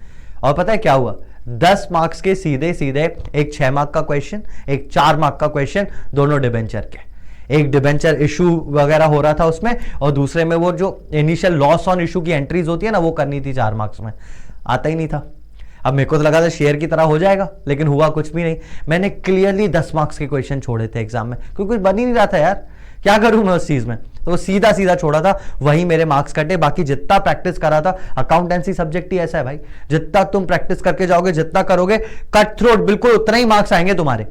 और पता है क्या हुआ, 10 मार्क्स के सीधे सीधे एक 6 मार्क का क्वेश्चन, एक 4 मार्क का क्वेश्चन, दोनों डिबेंचर के। एक डिबेंचर इशू वगैरह हो रहा था उसमें, और दूसरे में वो जो इनिशियल लॉस ऑन इशू की एंट्रीज होती है ना, वो करनी थी 4 मार्क्स में। आता ही नहीं था। अब मेरे को तो लगा था शेयर की तरह हो जाएगा, लेकिन हुआ कुछ भी नहीं। मैंने क्लियरली 10 मार्क्स के क्वेश्चन छोड़े थे एग्जाम में, क्योंकि कुछ बन ही नहीं रहा था यार, क्या करूं मैं उस चीज में। तो सीधा सीधा छोड़ा था, वही मेरे मार्क्स कटे। बाकी जितना प्रैक्टिस करा था, अकाउंटेंसी सब्जेक्ट ही ऐसा है भाई, जितना तुम प्रैक्टिस करके जाओगे, जितना करोगे, कट थ्रोट बिल्कुल उतना ही मार्क्स आएंगे तुम्हारे।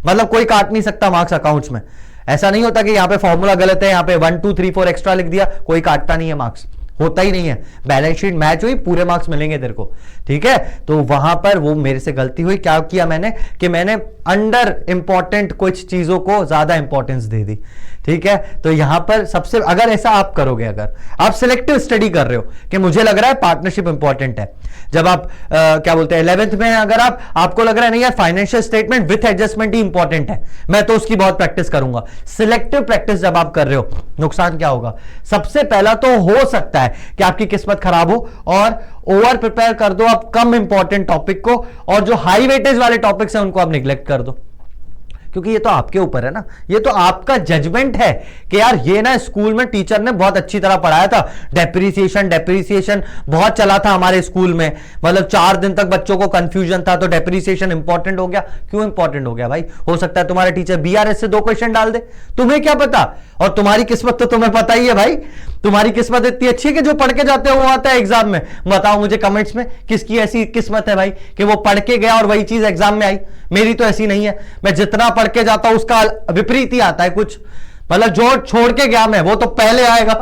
मतलब कोई काट नहीं सकता मार्क्स अकाउंट्स में। ऐसा नहीं होता कि यहाँ पे फॉर्मूला गलत है, यहाँ पे 1 2 3 4 एक्स्ट्रा लिख दिया, कोई काटता नहीं है मार्क्स, होता ही नहीं है। बैलेंस शीट मैच हुई, पूरे मार्क्स मिलेंगे तेरे को, ठीक है। तो वहां पर वो मेरे से गलती हुई। क्या किया मैंने कि मैंने अंडर इंपॉर्टेंट कुछ चीजों को ज्यादा इंपॉर्टेंस दे दी, ठीक है। तो यहां पर सबसे, अगर ऐसा आप करोगे, अगर आप सिलेक्टिव स्टडी कर रहे हो कि मुझे लग रहा है पार्टनरशिप इंपॉर्टेंट है, जब आप क्या बोलते हैं 11th में, अगर आपको लग रहा है नहीं यार financial statement with adjustment he important है, मैं तो उसकी बहुत प्रैक्टिस करूंगा। सिलेक्टिव प्रैक्टिस जब आप कर रहे हो, नुकसान क्या होगा, सबसे पहला तो हो सकता है कि आपकी किस्मत खराब हो और ओवर प्रिपेयर कर दो आप कम इंपॉर्टेंट टॉपिक को, और जो हाई वेटेज वाले टॉपिक्स हैं उनको आप निगलेक्ट कर दो। क्योंकि ये तो आपके ऊपर है ना, ये तो आपका जजमेंट है कि यार ये ना स्कूल में टीचर ने बहुत अच्छी तरह पढ़ाया था, डेप्रिसिएशन बहुत चला था हमारे स्कूल में, मतलब 4 दिन तक बच्चों को कंफ्यूजन था, तो डेप्रिसिएशन इंपॉर्टेंट हो गया। क्यों इंपॉर्टेंट हो गया भाई? हो सकता है तुम्हारे टीचर बीआरएस से 2 क्वेश्चन डाल दे, तुम्हें क्या पता। और तुम्हारी किस्मत तो तुम्हें पता ही है भाई, तुम्हारी किस्मत इतनी अच्छी है कि जो पढ़ के जाते हो वो आता है एग्जाम में। बताओ मुझे कमेंट्स में किसकी ऐसी किस्मत है भाई कि वो पढ़ के गया और वही चीज एग्जाम में आई। मेरी तो ऐसी नहीं है, मैं जितना पढ़ के जाता हूं उसका विपरीत ही आता है कुछ, मतलब जो छोड़ के गया मैं वो तो पहले आएगा।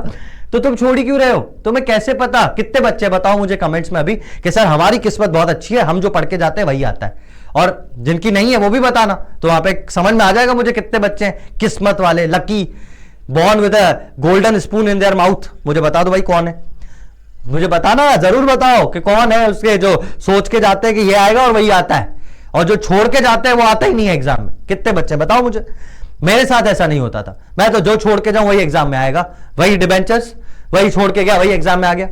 तो तुम छोड़ ही क्यों रहे हो? तुम्हें कैसे पता? कितने बच्चे बताओ मुझे कमेंट्स में अभी कि सर हमारी किस्मत बहुत अच्छी है, हम जो पढ़ के जाते हैं वही आता है, और जिनकी नहीं है वो भी बताना, तो वहां पे समझ में आ जाएगा मुझे कितने बच्चे हैं किस्मत वाले, lucky, born with a golden spoon in their mouth. मुझे बता दो भाई कौन है, मुझे बताना, जरूर बताओ कि कौन है उसके जो सोच के जाते हैं कि ये आएगा और वही आता है, और जो छोड़ के जाते हैं वो आता ही नहीं है एग्जाम में। कितने बच्चे बताओ मुझे। मेरे साथ ऐसा नहीं होता था, मैं तो जो छोड़ के जाऊं वही एग्जाम में आएगा, वही डिबेंचर्स, वही छोड़ के गया वही एग्जाम में आ गया।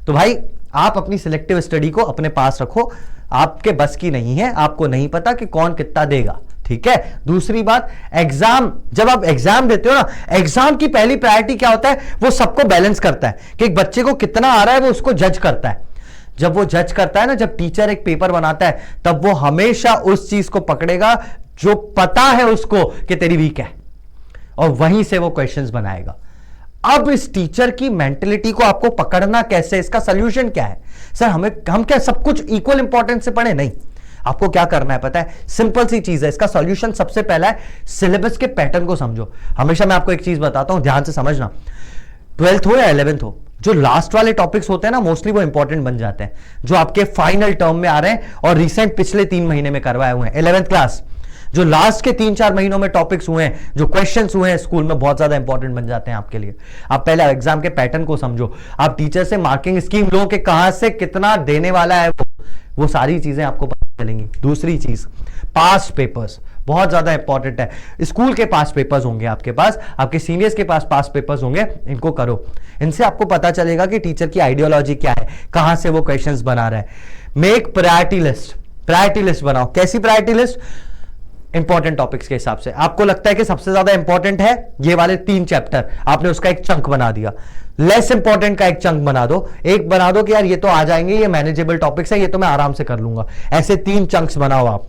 तो भाई आप अपनी सिलेक्टिव स्टडी को अपने पास रखो, आपके बस की नहीं है, आपको नहीं पता कि कौन कितना देगा, ठीक है। दूसरी बात, एग्जाम, जब आप एग्जाम देते हो ना, एग्जाम की पहली प्रायोरिटी क्या होता है, वो सबको बैलेंस करता है कि एक बच्चे को कितना आ रहा है, वो उसको जज करता है। जब वो जज करता है ना, जब टीचर एक पेपर बनाता है, तब वो हमेशा उस चीज को पकड़ेगा जो पता है उसको कि तेरी वीक है, और वहीं से वो क्वेश्चंस बनाएगा। अब इस टीचर की मेंटेलिटी को आपको पकड़ना कैसे, इसका सोल्यूशन क्या है? सर हम क्या सब कुछ इक्वल इंपॉर्टेंस से पढ़े? नहीं, आपको क्या करना है पता है, सिंपल सी चीज है। इसका सॉल्यूशन सबसे पहला है, सिलेबस के पैटर्न को समझो। हमेशा मैं आपको एक चीज बताता हूं, ध्यान से समझना। 12th हो या 11th हो, जो लास्ट वाले टॉपिक्स होते हैं ना, मोस्टली वो इंपॉर्टेंट बन जाते हैं, जो आपके फाइनल टर्म में आ रहे हैं और रिसेंट पिछले 3 महीने में करवाए हुए हैं। 11th क्लास जो लास्ट के 3-4 महीनों में टॉपिक्स हुए हैं, जो क्वेश्चंस हुए हैं स्कूल में, बहुत ज्यादा इंपॉर्टेंट बन जाते हैं आपके लिए। आप पहले एग्जाम के पैटर्न को समझो, आप टीचर से मार्किंग स्कीम लो कि कहां से कितना देने वाला है, वो सारी चीजें आपको पता चलेंगी। दूसरी चीज, पास्ट पेपर्स बहुत ज्यादा इंपॉर्टेंट है। स्कूल के पास पेपर्स होंगे आपके पास, आपके सीनियर्स के पास पास पेपर्स होंगे, इनको करो। इनसे आपको पता चलेगा कि टीचर की आइडियोलॉजी क्या है, कहां से वो क्वेश्चंस बना रहा है। Make priority list, priority list बनाओ। कैसी प्रायोरिटी लिस्ट? इंपॉर्टेंट टॉपिक्स के हिसाब से। आपको लगता है कि सबसे ज्यादा इंपॉर्टेंट है ये वाले 3 चैप्टर, आपने उसका एक चंक बना दिया। लेस इंपॉर्टेंट का एक चंक बना दो, एक बना दो कि यार ये तो आ जाएंगे, ये मैनेजेबल टॉपिक्स है, ये तो मैं आराम से कर लूंगा। ऐसे 3 चंक्स बनाओ आप।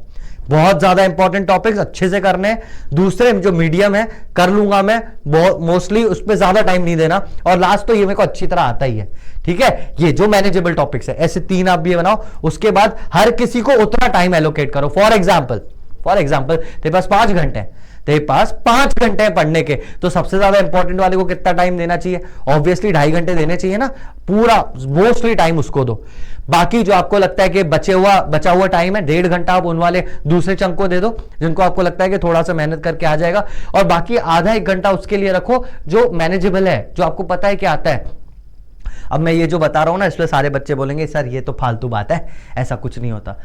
बहुत ज्यादा इंपॉर्टेंट टॉपिक्स अच्छे से करने हैं, दूसरे जो मीडियम है कर लूंगा मैं, बहुत मोस्टली उस पर ज्यादा टाइम नहीं देना, और लास्ट तो ये मेरे को अच्छी तरह आता ही है, ठीक है। ये जो मैनेजेबल टॉपिक्स है, ऐसे 3 आप भी बनाओ। उसके बाद हर किसी को उतना टाइम एलोकेट करो। फॉर एग्जाम्पल तेरे पास 5 घंटे हैं, तेरे पास 5 घंटे हैं पढ़ने के, तो सबसे ज्यादा इंपॉर्टेंट वाले को कितना टाइम देना चाहिए? ऑब्वियसली 2.5 घंटे देने चाहिए ना, पूरा मोस्टली टाइम उसको दो। बाकी जो आपको लगता है कि बचा हुआ टाइम है, 1.5 घंटा, आप उन वाले दूसरे चंक को दे दो जिनको आपको लगता है कि थोड़ा सा मेहनत करके आ जाएगा, और बाकी आधा 1 घंटा उसके लिए रखो जो मैनेजेबल है, जो आपको पता है कि आता है। अब मैं ये जो बता रहा हूं ना, इसलिए सारे बच्चे बोलेंगे सर ये तो फालतू बात है, ऐसा कुछ नहीं होता।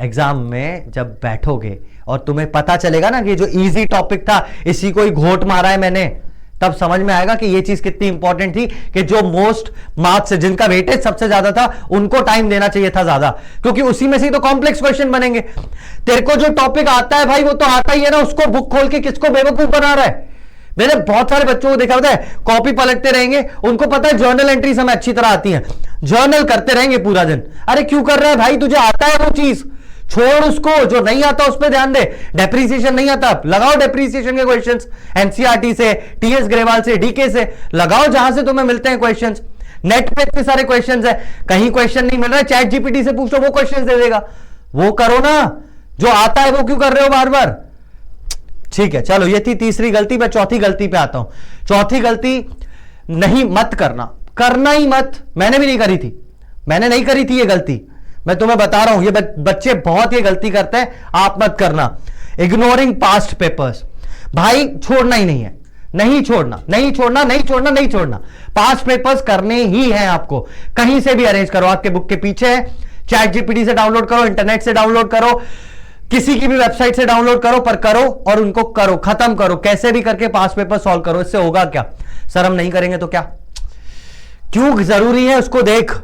एग्जाम में जब बैठोगे और तुम्हें पता चलेगा ना कि जो इजी टॉपिक था इसी को ही घोट मारा है मैंने, तब समझ में आएगा कि ये चीज कितनी इंपॉर्टेंट थी, कि जो मोस्ट मार्क्स, जिनका वेटेज सबसे ज्यादा था, उनको टाइम देना चाहिए था ज्यादा, क्योंकि उसी में से ही तो कॉम्प्लेक्स क्वेश्चन बनेंगे। तेरे को जो टॉपिक आता है भाई, वो तो आता ही है ना, उसको बुक खोल के किसको बेवकूफ बना रहा है? मैंने बहुत सारे बच्चों को देखा होता है, कॉपी पलटते रहेंगे, उनको पता है जर्नल एंट्रीज हमें अच्छी तरह आती हैं, जर्नल करते रहेंगे पूरा दिन। अरे क्यों कर रहा है भाई? तुझे आता है वो चीज, छोड़ उसको। जो नहीं आता उस पर ध्यान दे। डेप्रीसिएशन नहीं आता, लगाओ डेप्रीसिएशन के क्वेश्चंस, एनसीईआरटी से, टीएस ग्रेवाल से, डीके से लगाओ, जहां से तुम्हें मिलते हैं क्वेश्चंस। नेट पे इतने सारे क्वेश्चंस है, कहीं क्वेश्चन नहीं मिल रहा है, चैट जीपीटी से पूछो, वो क्वेश्चंस दे देगा। वो करो ना, जो आता है वो क्यों कर रहे हो बार बार? ठीक है, चलो ये थी तीसरी गलती। मैं चौथी गलती पे आता हूं। चौथी गलती, नहीं मत करना ही मत। मैंने भी नहीं करी थी, मैंने नहीं करी थी ये गलती, मैं तुम्हें बता रहा हूं। ये बच्चे बहुत ये गलती करते हैं, आप मत करना। इग्नोरिंग पास्ट पेपर्स, भाई छोड़ना ही नहीं है, नहीं छोड़ना। पास्ट पेपर्स करने ही हैं आपको, कहीं से भी अरेंज करो, आपके बुक के पीछे है, चैट जीपीटी से डाउनलोड करो, इंटरनेट से डाउनलोड करो, किसी की भी वेबसाइट से डाउनलोड करो, पर करो और उनको करो, खत्म करो, कैसे भी करके पास्ट पेपर सॉल्व करो। इससे होगा क्या? सर हम नहीं करेंगे तो क्या? क्यों जरूरी है उसको देख।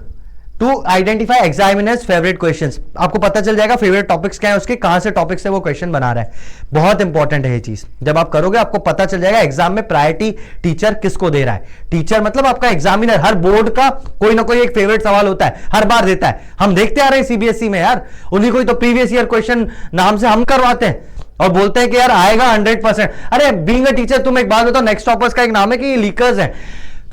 To identify examiners favourite questions, आपको पता चल जाएगा फेवरेट टॉपिक्स क्या है उसके, कहां से टॉपिक से वो क्वेश्चन बना रहा है। बहुत इंपॉर्टेंट है ये चीज, जब आप करोगे आपको पता चल जाएगा एग्जाम में प्रायोरिटी टीचर किसको दे रहा है। टीचर मतलब आपका एग्जामिनर। हर बोर्ड का कोई ना कोई एक फेवरेट सवाल होता है, हर बार देता है, हम देखते आ रहे हैं सीबीएसई में यार, उन्हीं को तो प्रीवियस ईयर क्वेश्चन नाम से हम करवाते हैं और बोलते हैं कि यार आएगा 100%। अरे बीइंग अ टीचर, तुम एक बात बताओ, नेक्स्ट टॉपर्स का एक नाम है कि ये लीकर्स है।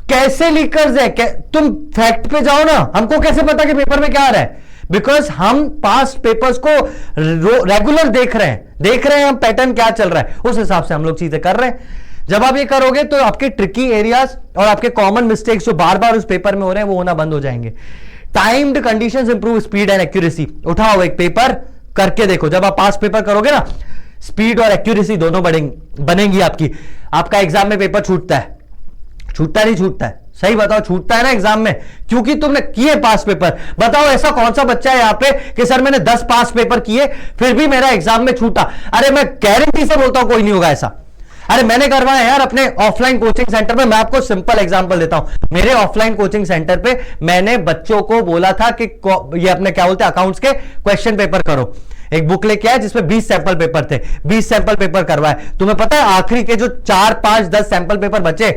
कैसे लीकर्स है? तुम फैक्ट पे जाओ ना, हमको कैसे पता कि पेपर में क्या आ रहा है? बिकॉज हम पास्ट पेपर्स को रेगुलर देख रहे हैं हम पैटर्न क्या चल रहा है, उस हिसाब से हम लोग चीजें कर रहे हैं। जब आप ये करोगे तो आपके ट्रिकी एरियाज और आपके कॉमन मिस्टेक्स जो बार बार उस पेपर में हो रहे हैं वो होना बंद हो जाएंगे। Timed conditions improve speed and accuracy. उठाओ एक पेपर करके देखो, जब आप पास्ट पेपर करोगे ना, स्पीड और एक्यूरेसी दोनों बनेंगी आपकी। आपका एग्जाम में पेपर छूटता है, नहीं छूटता है? सही बताओ, छूटता है ना एग्जाम में, क्योंकि तुमने किए पास पेपर। बताओ ऐसा कौन सा बच्चा है यहाँ पे कि सर मैंने 10 पास पेपर किए फिर भी मेरा एग्जाम में छूटा? अरे मैं गारंटी से बोलता हूं कोई नहीं होगा ऐसा। अरे मैंने करवाया यार अपने ऑफलाइन कोचिंग सेंटर में। मैं आपको सिंपल एग्जांपल देता हूं। मेरे ऑफलाइन कोचिंग सेंटर पे मैंने बच्चों को बोला था कि ये अपने क्या बोलते हैं अकाउंट्स के क्वेश्चन पेपर करो। एक बुक लेके आया जिसमें 20 सैंपल पेपर थे, 20 सैंपल पेपर करवाए। तुम्हें पता है आखिरी के जो 4, 5, 10 सैंपल पेपर बचे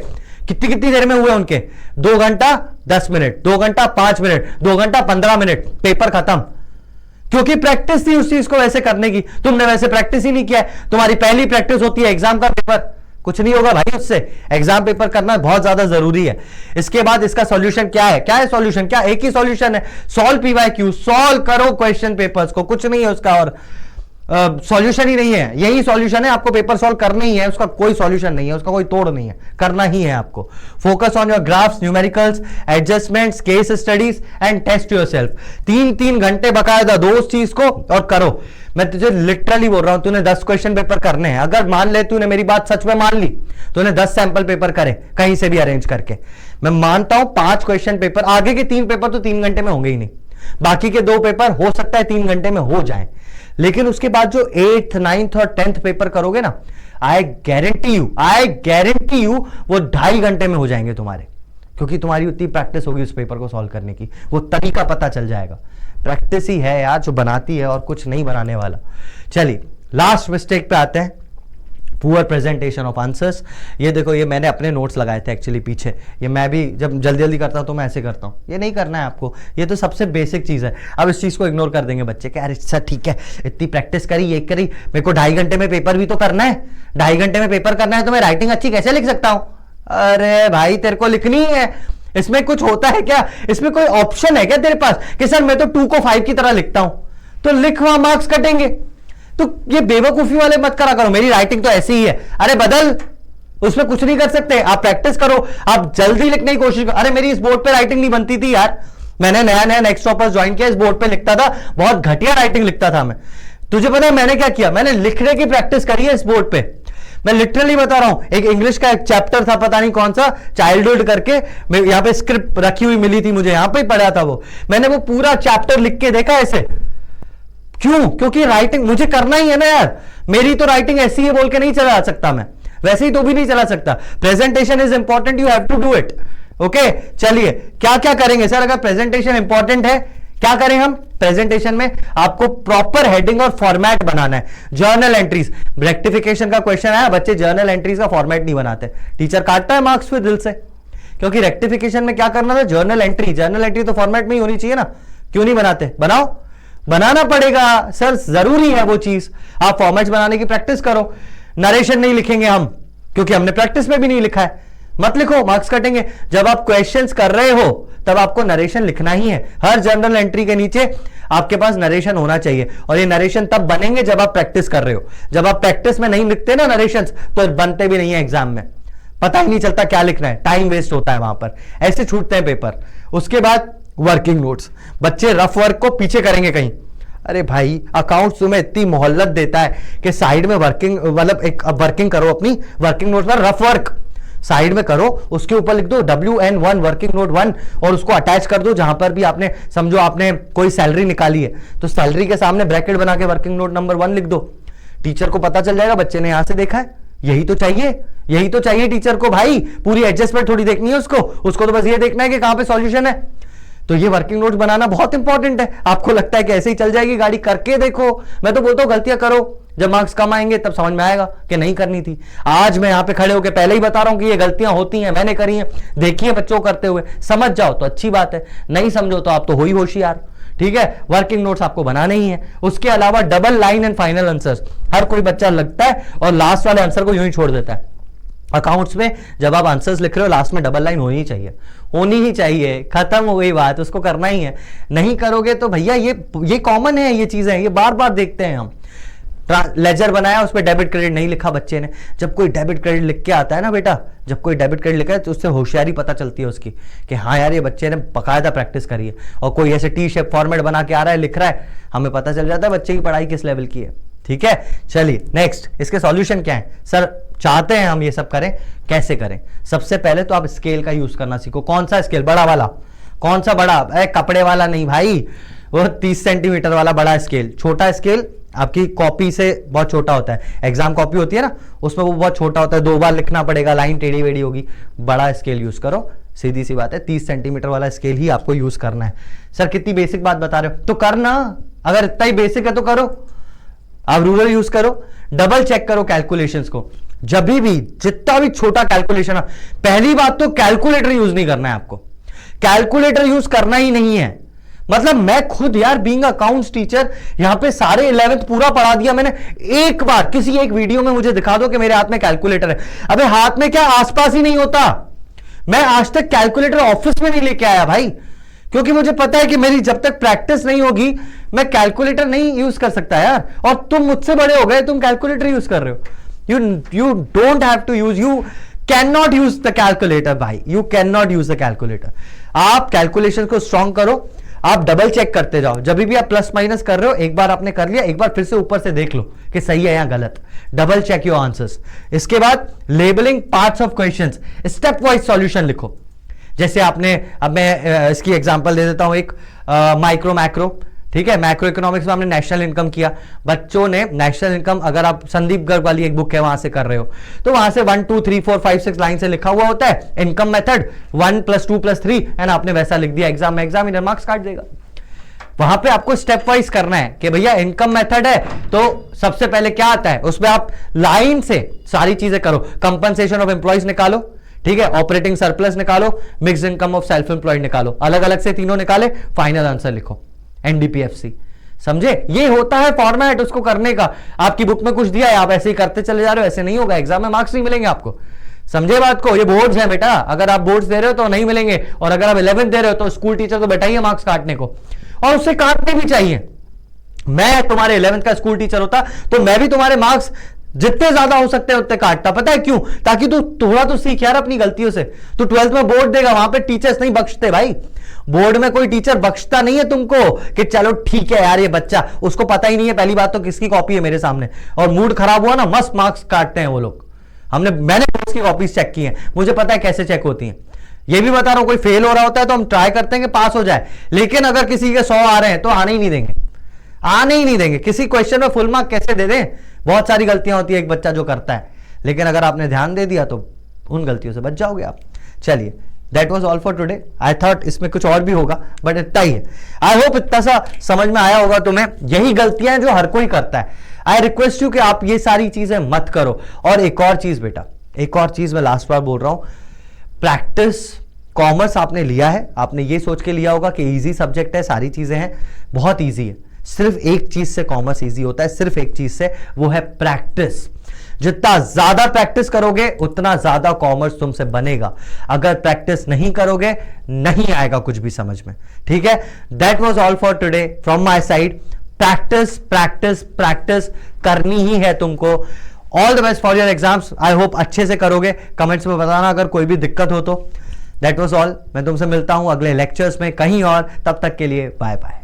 कितनी कितनी देर में हुए उनके? 2 घंटा 10 मिनट, 2 घंटा 5 मिनट, 2 घंटा 15 मिनट, पेपर खत्म। क्योंकि प्रैक्टिस थी उस चीज को वैसे करने की, तुमने वैसे प्रैक्टिस ही नहीं किया है। तुम्हारी पहली प्रैक्टिस होती है एग्जाम का पेपर, कुछ नहीं होगा भाई उससे। एग्जाम पेपर करना बहुत ज्यादा जरूरी है। इसके बाद इसका सॉल्यूशन क्या है? क्या है सॉल्यूशन? क्या एक ही सॉल्यूशन है, सॉल्व पीवाईक्यू, सॉल्व करो क्वेश्चन पेपर्स को, कुछ नहीं है उसका और सॉल्यूशन ही नहीं है, यही सॉल्यूशन है। आपको पेपर सॉल्व करना ही है, उसका कोई सॉल्यूशन नहीं है, उसका कोई तोड़ नहीं है, करना ही है आपको। Focus on your graphs, numericals, adjustments, case studies and test yourself. 3-3 घंटे बकायदा दो उस चीज को और करो। मैं तुझे लिटरली बोल रहा हूं, तूने 10 क्वेश्चन पेपर करने हैं। अगर मान ले तूने मेरी बात सच में मान ली, तूने 10 सैंपल पेपर करे कहीं से भी अरेंज करके, मैं मानता हूं 5 क्वेश्चन पेपर, आगे के 3 पेपर तो 3 घंटे में होंगे ही नहीं, बाकी के 2 पेपर हो सकता है 3 घंटे में हो जाए। लेकिन उसके बाद जो 8th, 9th और 10th पेपर करोगे ना, आई गारंटी यू वो 2.5 घंटे में हो जाएंगे तुम्हारे, क्योंकि तुम्हारी उतनी प्रैक्टिस होगी उस पेपर को सॉल्व करने की, वो तरीका पता चल जाएगा। प्रैक्टिस ही है यार जो बनाती है और कुछ नहीं बनाने वाला। चलिए लास्ट मिस्टेक पे आते हैं, पुअर प्रेजेंटेशन ऑफ आंसर्स। ये देखो, ये मैंने अपने नोट्स लगाए थे एक्चुअली पीछे, ये मैं भी जब जल्दी जल्दी करता हूं तो मैं ऐसे करता हूं, ये नहीं करना है आपको, ये तो सबसे बेसिक चीज है। अब इस चीज को इग्नोर कर देंगे बच्चे कि अरे सर ठीक है, इतनी प्रैक्टिस करी, ये करी, मेरे को 2.5 घंटे में पेपर भी तो करना है, 2.5 घंटे में पेपर करना है तो मैं राइटिंग अच्छी कैसे लिख सकता हूं? अरे भाई तेरे को लिखनी है, इसमें कुछ होता है क्या? इसमें कोई ऑप्शन है क्या तेरे पास कि सर मैं तो 2 को 5 की तरह लिखता हूं? तो लिख, वहां मार्क्स कटेंगे। तो ये बेवकूफी वाले मत करा करो, मेरी राइटिंग तो ऐसी ही है, अरे बदल, उसमें कुछ नहीं कर सकते। आप प्रैक्टिस करो, आप जल्दी लिखने की कोशिश करो। अरे मेरी इस बोर्ड पे राइटिंग नहीं बनती थी यार, मैंने नया नया नेक्स्ट टॉपर्स ज्वाइन किया, इस बोर्ड पे लिखता था, बहुत घटिया राइटिंग लिखता था मैं। तुझे पता है मैंने क्या किया? मैंने लिखने की प्रैक्टिस करी है इस बोर्ड पे, मैं लिटरली बता रहा हूं। एक इंग्लिश का एक चैप्टर था, पता नहीं कौन सा, चाइल्डहुड करके, यहां पे स्क्रिप्ट रखी हुई मिली थी मुझे, यहां पे ही पढ़ा था वो, मैंने वो पूरा चैप्टर लिख के देखा ऐसे। क्यों? क्योंकि राइटिंग मुझे करना ही है ना यार, मेरी तो राइटिंग ऐसी है बोल के नहीं चला सकता मैं, वैसे ही तो भी नहीं चला सकता। Presentation is important, you have to do it. Okay, चलिए क्या क्या करेंगे सर अगर प्रेजेंटेशन इंपॉर्टेंट है? क्या करें हम प्रेजेंटेशन में? आपको प्रॉपर हेडिंग और फॉर्मेट बनाना है। जर्नल एंट्रीज, रेक्टिफिकेशन का क्वेश्चन आया, बच्चे जर्नल एंट्रीज का फॉर्मेट नहीं बनाते, टीचर काटता है मार्क्स फिर दिल से, क्योंकि रेक्टिफिकेशन में क्या करना था? जर्नल एंट्री तो फॉर्मेट में ही होनी चाहिए ना, क्यों नहीं बनाते? बनाओ, बनाना पड़ेगा सर, जरूरी है वो चीज। आप फॉर्मेट्स बनाने की प्रैक्टिस करो। नरेशन नहीं लिखेंगे हम, क्योंकि हमने प्रैक्टिस में भी नहीं लिखा है, मत लिखो, मार्क्स कटेंगे। जब आप क्वेश्चंस कर रहे हो तब आपको नरेशन लिखना ही है, हर जर्नल एंट्री के नीचे आपके पास नरेशन होना चाहिए, और ये नरेशन तब बनेंगे जब आप प्रैक्टिस कर रहे हो। जब आप प्रैक्टिस में नहीं लिखते ना नरेशंस, तो बनते भी नहीं है एग्जाम में, पता ही नहीं चलता क्या लिखना है, टाइम वेस्ट होता है वहां पर, ऐसे छूटते हैं पेपर। उसके बाद वर्किंग नोट्स, बच्चे रफ वर्क को पीछे करेंगे कहीं। अरे भाई अकाउंट्स तुम्हें इतनी मोहल्लत देता है कि साइड में वर्किंग, मतलब एक वर्किंग करो, अपनी वर्किंग नोट पर रफ वर्क साइड में करो, उसके ऊपर लिख दो WN1 वर्किंग नोट 1 और उसको अटैच कर दो जहां पर भी आपने, समझो आपने कोई सैलरी निकाली है तो सैलरी के सामने ब्रैकेट बना के वर्किंग नोट नंबर 1 लिख दो, टीचर को पता चल जाएगा बच्चे ने यहां से देखा है। यही तो चाहिए, यही तो चाहिए टीचर को भाई, पूरी एडजस्टमेंट थोड़ी देखनी है उसको तो बस ये देखना है कि कहां पे सॉल्यूशन है। तो ये वर्किंग नोट्स बनाना बहुत इंपॉर्टेंट है। आपको लगता है कि ऐसे ही चल जाएगी गाड़ी, करके देखो। मैं तो बोलता हूं गलतियां करो, जब मार्क्स कम आएंगे तब समझ में आएगा कि नहीं करनी थी। आज मैं यहां पे खड़े होकर पहले ही बता रहा हूं कि ये गलतियां होती हैं, मैंने करी हैं, देखिए बच्चों करते हुए, समझ जाओ तो अच्छी बात है, नहीं समझो तो आप तो हो ही होशियार। ठीक है, वर्किंग नोट्स आपको बनाने ही है। उसके अलावा double line and final answers, हर कोई बच्चा लगता है और लास्ट वाले आंसर को यूं ही छोड़ देता है। अकाउंट्स में जब आप आंसर्स लिख रहे हो लास्ट में डबल लाइन होनी ही चाहिए, होनी ही चाहिए, खत्म हो गई बात, उसको करना ही है। नहीं करोगे तो भैया ये कॉमन है, ये चीजें ये बार बार देखते हैं हम। लेजर बनाया, उसमें डेबिट क्रेडिट नहीं लिखा बच्चे ने। जब कोई डेबिट क्रेडिट लिख के आता है ना बेटा, जब कोई डेबिट क्रेडिट लिखा है तो उससे होशियारी पता चलती है उसकी कि हाँ यार ये बच्चे ने बकायदा प्रैक्टिस करी है। और कोई ऐसे टी शेप फॉर्मेट बना के आ रहा है, लिख रहा है, हमें पता चल जाता है बच्चे की पढ़ाई किस लेवल की है। ठीक है, चलिए नेक्स्ट, इसके सॉल्यूशन क्या है? सर चाहते हैं हम ये सब करें, कैसे करें? सबसे पहले तो आप स्केल का यूज करना सीखो। कौन सा स्केल? बड़ा वाला। कौन सा बड़ा? कपड़े वाला नहीं भाई, वो 30 सेंटीमीटर वाला बड़ा स्केल। छोटा स्केल आपकी कॉपी से बहुत छोटा होता है, एग्जाम कॉपी होती है ना, उसमें वो बहुत छोटा होता है, 2 बार लिखना पड़ेगा, लाइन टेढ़ी वेढ़ी होगी। बड़ा स्केल यूज करो, सीधी सी बात है, 30 सेंटीमीटर वाला स्केल ही आपको यूज करना है। सर कितनी बेसिक बात बता रहे हो, तो करना, अगर इतना ही बेसिक है तो करो। आप रूलर यूज करो, डबल चेक करो कैलकुलेशंस को। जब भी जितना भी छोटा कैलकुलेशन, पहली बात तो कैलकुलेटर यूज नहीं करना है आपको, कैलकुलेटर यूज करना ही नहीं है। मतलब मैं खुद यार बीइंग अकाउंट्स टीचर यहां पे सारे 11th पूरा पढ़ा दिया मैंने। एक बार किसी एक वीडियो में मुझे दिखा दो कि मेरे हाथ में कैलकुलेटर है। अबे हाथ में क्या, आसपास ही नहीं होता। मैं आज तक कैलकुलेटर ऑफिस में नहीं लेके आया भाई, क्योंकि मुझे पता है कि मेरी जब तक प्रैक्टिस नहीं होगी मैं कैलकुलेटर नहीं यूज कर सकता यार। और तुम मुझसे बड़े हो गए, तुम कैलकुलेटर यूज कर रहे हो। you don't have to use, you cannot use the calculator भाई, you cannot use the calculator। आप कैलकुलेशन को स्ट्रॉन्ग करो, आप डबल चेक करते जाओ। जब भी आप प्लस माइनस कर रहे हो, एक बार आपने कर लिया, एक बार फिर से ऊपर से देख लो कि सही है या गलत। Double check your answers. इसके बाद labelling parts of questions, step wise solution लिखो। जैसे आपने, अब मैं इसकी एग्जांपल दे देता हूं एक, माइक्रो मैक्रो, ठीक है। मैक्रो इकोनॉमिक्स में हमने नेशनल इनकम किया, बच्चों ने नेशनल इनकम, अगर आप संदीप गर्ग वाली एक बुक है वहां से कर रहे हो, तो वहां से 1 2 3 4 5 6 लाइन से लिखा हुआ होता है इनकम मेथड 1 + 2 + 3, एंड आपने वैसा लिख दिया, एग्जाम में एग्जामिनर मार्क्स काट देगा। वहां पे आपको स्टेप वाइज करना है कि भैया इनकम मेथड है तो सबसे पहले क्या आता है, उसमें आप लाइन से सारी चीजें करो। कंपनसेशन ऑफ एम्प्लॉइज निकालो, ठीक है, ऑपरेटिंग सरप्लस निकालो, mix income of self employed निकालो, अलग अलग से तीनों निकाले, फाइनल आंसर लिखो, एनडीपीएफसी। समझे? ये होता है फॉर्मेट उसको करने का। आपकी बुक में कुछ दिया है, आप ऐसे ही करते चले जा रहे हो, ऐसे नहीं होगा, एग्जाम में मार्क्स नहीं मिलेंगे आपको। समझे बात को? ये बोर्ड्स है बेटा, अगर आप बोर्ड्स दे रहे हो तो नहीं मिलेंगे, और अगर आप 11th दे रहे हो तो स्कूल टीचर तो बैठा ही है मार्क्स काटने को, और उससे काटने भी चाहिए। मैं तुम्हारे 11th का स्कूल टीचर होता तो मैं भी तुम्हारे मार्क्स जितने ज्यादा हो सकते हैं उतने काटता। पता है क्यों? ताकि तू थोड़ा तो सीख यार अपनी गलतियों से। तू 12th में बोर्ड देगा, वहां पे टीचर्स नहीं बख्शते भाई। बोर्ड में कोई टीचर बख्शता नहीं है तुमको कि चलो ठीक है यार ये बच्चा, उसको पता ही नहीं है पहली बात तो किसकी कॉपी है मेरे सामने, और मूड खराब हुआ ना मस्त मार्क्स काटते हैं वो लोग। मैंने उसकी कॉपीज चेक की है, मुझे पता है कैसे चेक होती है। ये भी बता रहा हूं, कोई फेल हो रहा होता है तो हम ट्राई करते हैं कि पास हो जाए, लेकिन अगर किसी के 100 आ रहे हैं तो आने ही नहीं देंगे, आने ही नहीं देंगे। किसी क्वेश्चन में फुल मार्क कैसे दे दें? बहुत सारी गलतियां होती है एक बच्चा जो करता है, लेकिन अगर आपने ध्यान दे दिया तो उन गलतियों से बच जाओगे आप। चलिए, that was all for today. I thought इसमें कुछ और भी होगा, बट इतना ही है। आई होप इतना सा समझ में आया होगा तुम्हें। यही गलतियां जो हर कोई करता है। आई रिक्वेस्ट यू कि आप ये सारी चीजें मत करो। और एक और चीज बेटा, एक और चीज मैं लास्ट बार बोल रहा हूं, प्रैक्टिस। कॉमर्स आपने लिया है, आपने ये सोच के लिया होगा कि इजी सब्जेक्ट है, सारी चीजें हैं, बहुत इजी है। सिर्फ एक चीज से कॉमर्स इजी होता है, सिर्फ एक चीज से, वो है प्रैक्टिस। जितना ज्यादा प्रैक्टिस करोगे उतना ज्यादा कॉमर्स तुमसे बनेगा। अगर प्रैक्टिस नहीं करोगे नहीं आएगा कुछ भी समझ में, ठीक है। That was all for today from my side. Practice practice practice करनी ही है तुमको। All the best for your exams. I hope अच्छे से करोगे। कमेंट्स में बताना अगर कोई भी दिक्कत हो तो। That was all. मैं तुमसे मिलता हूं अगले लेक्चर्स में कहीं और, तब तक के लिए बाय बाय।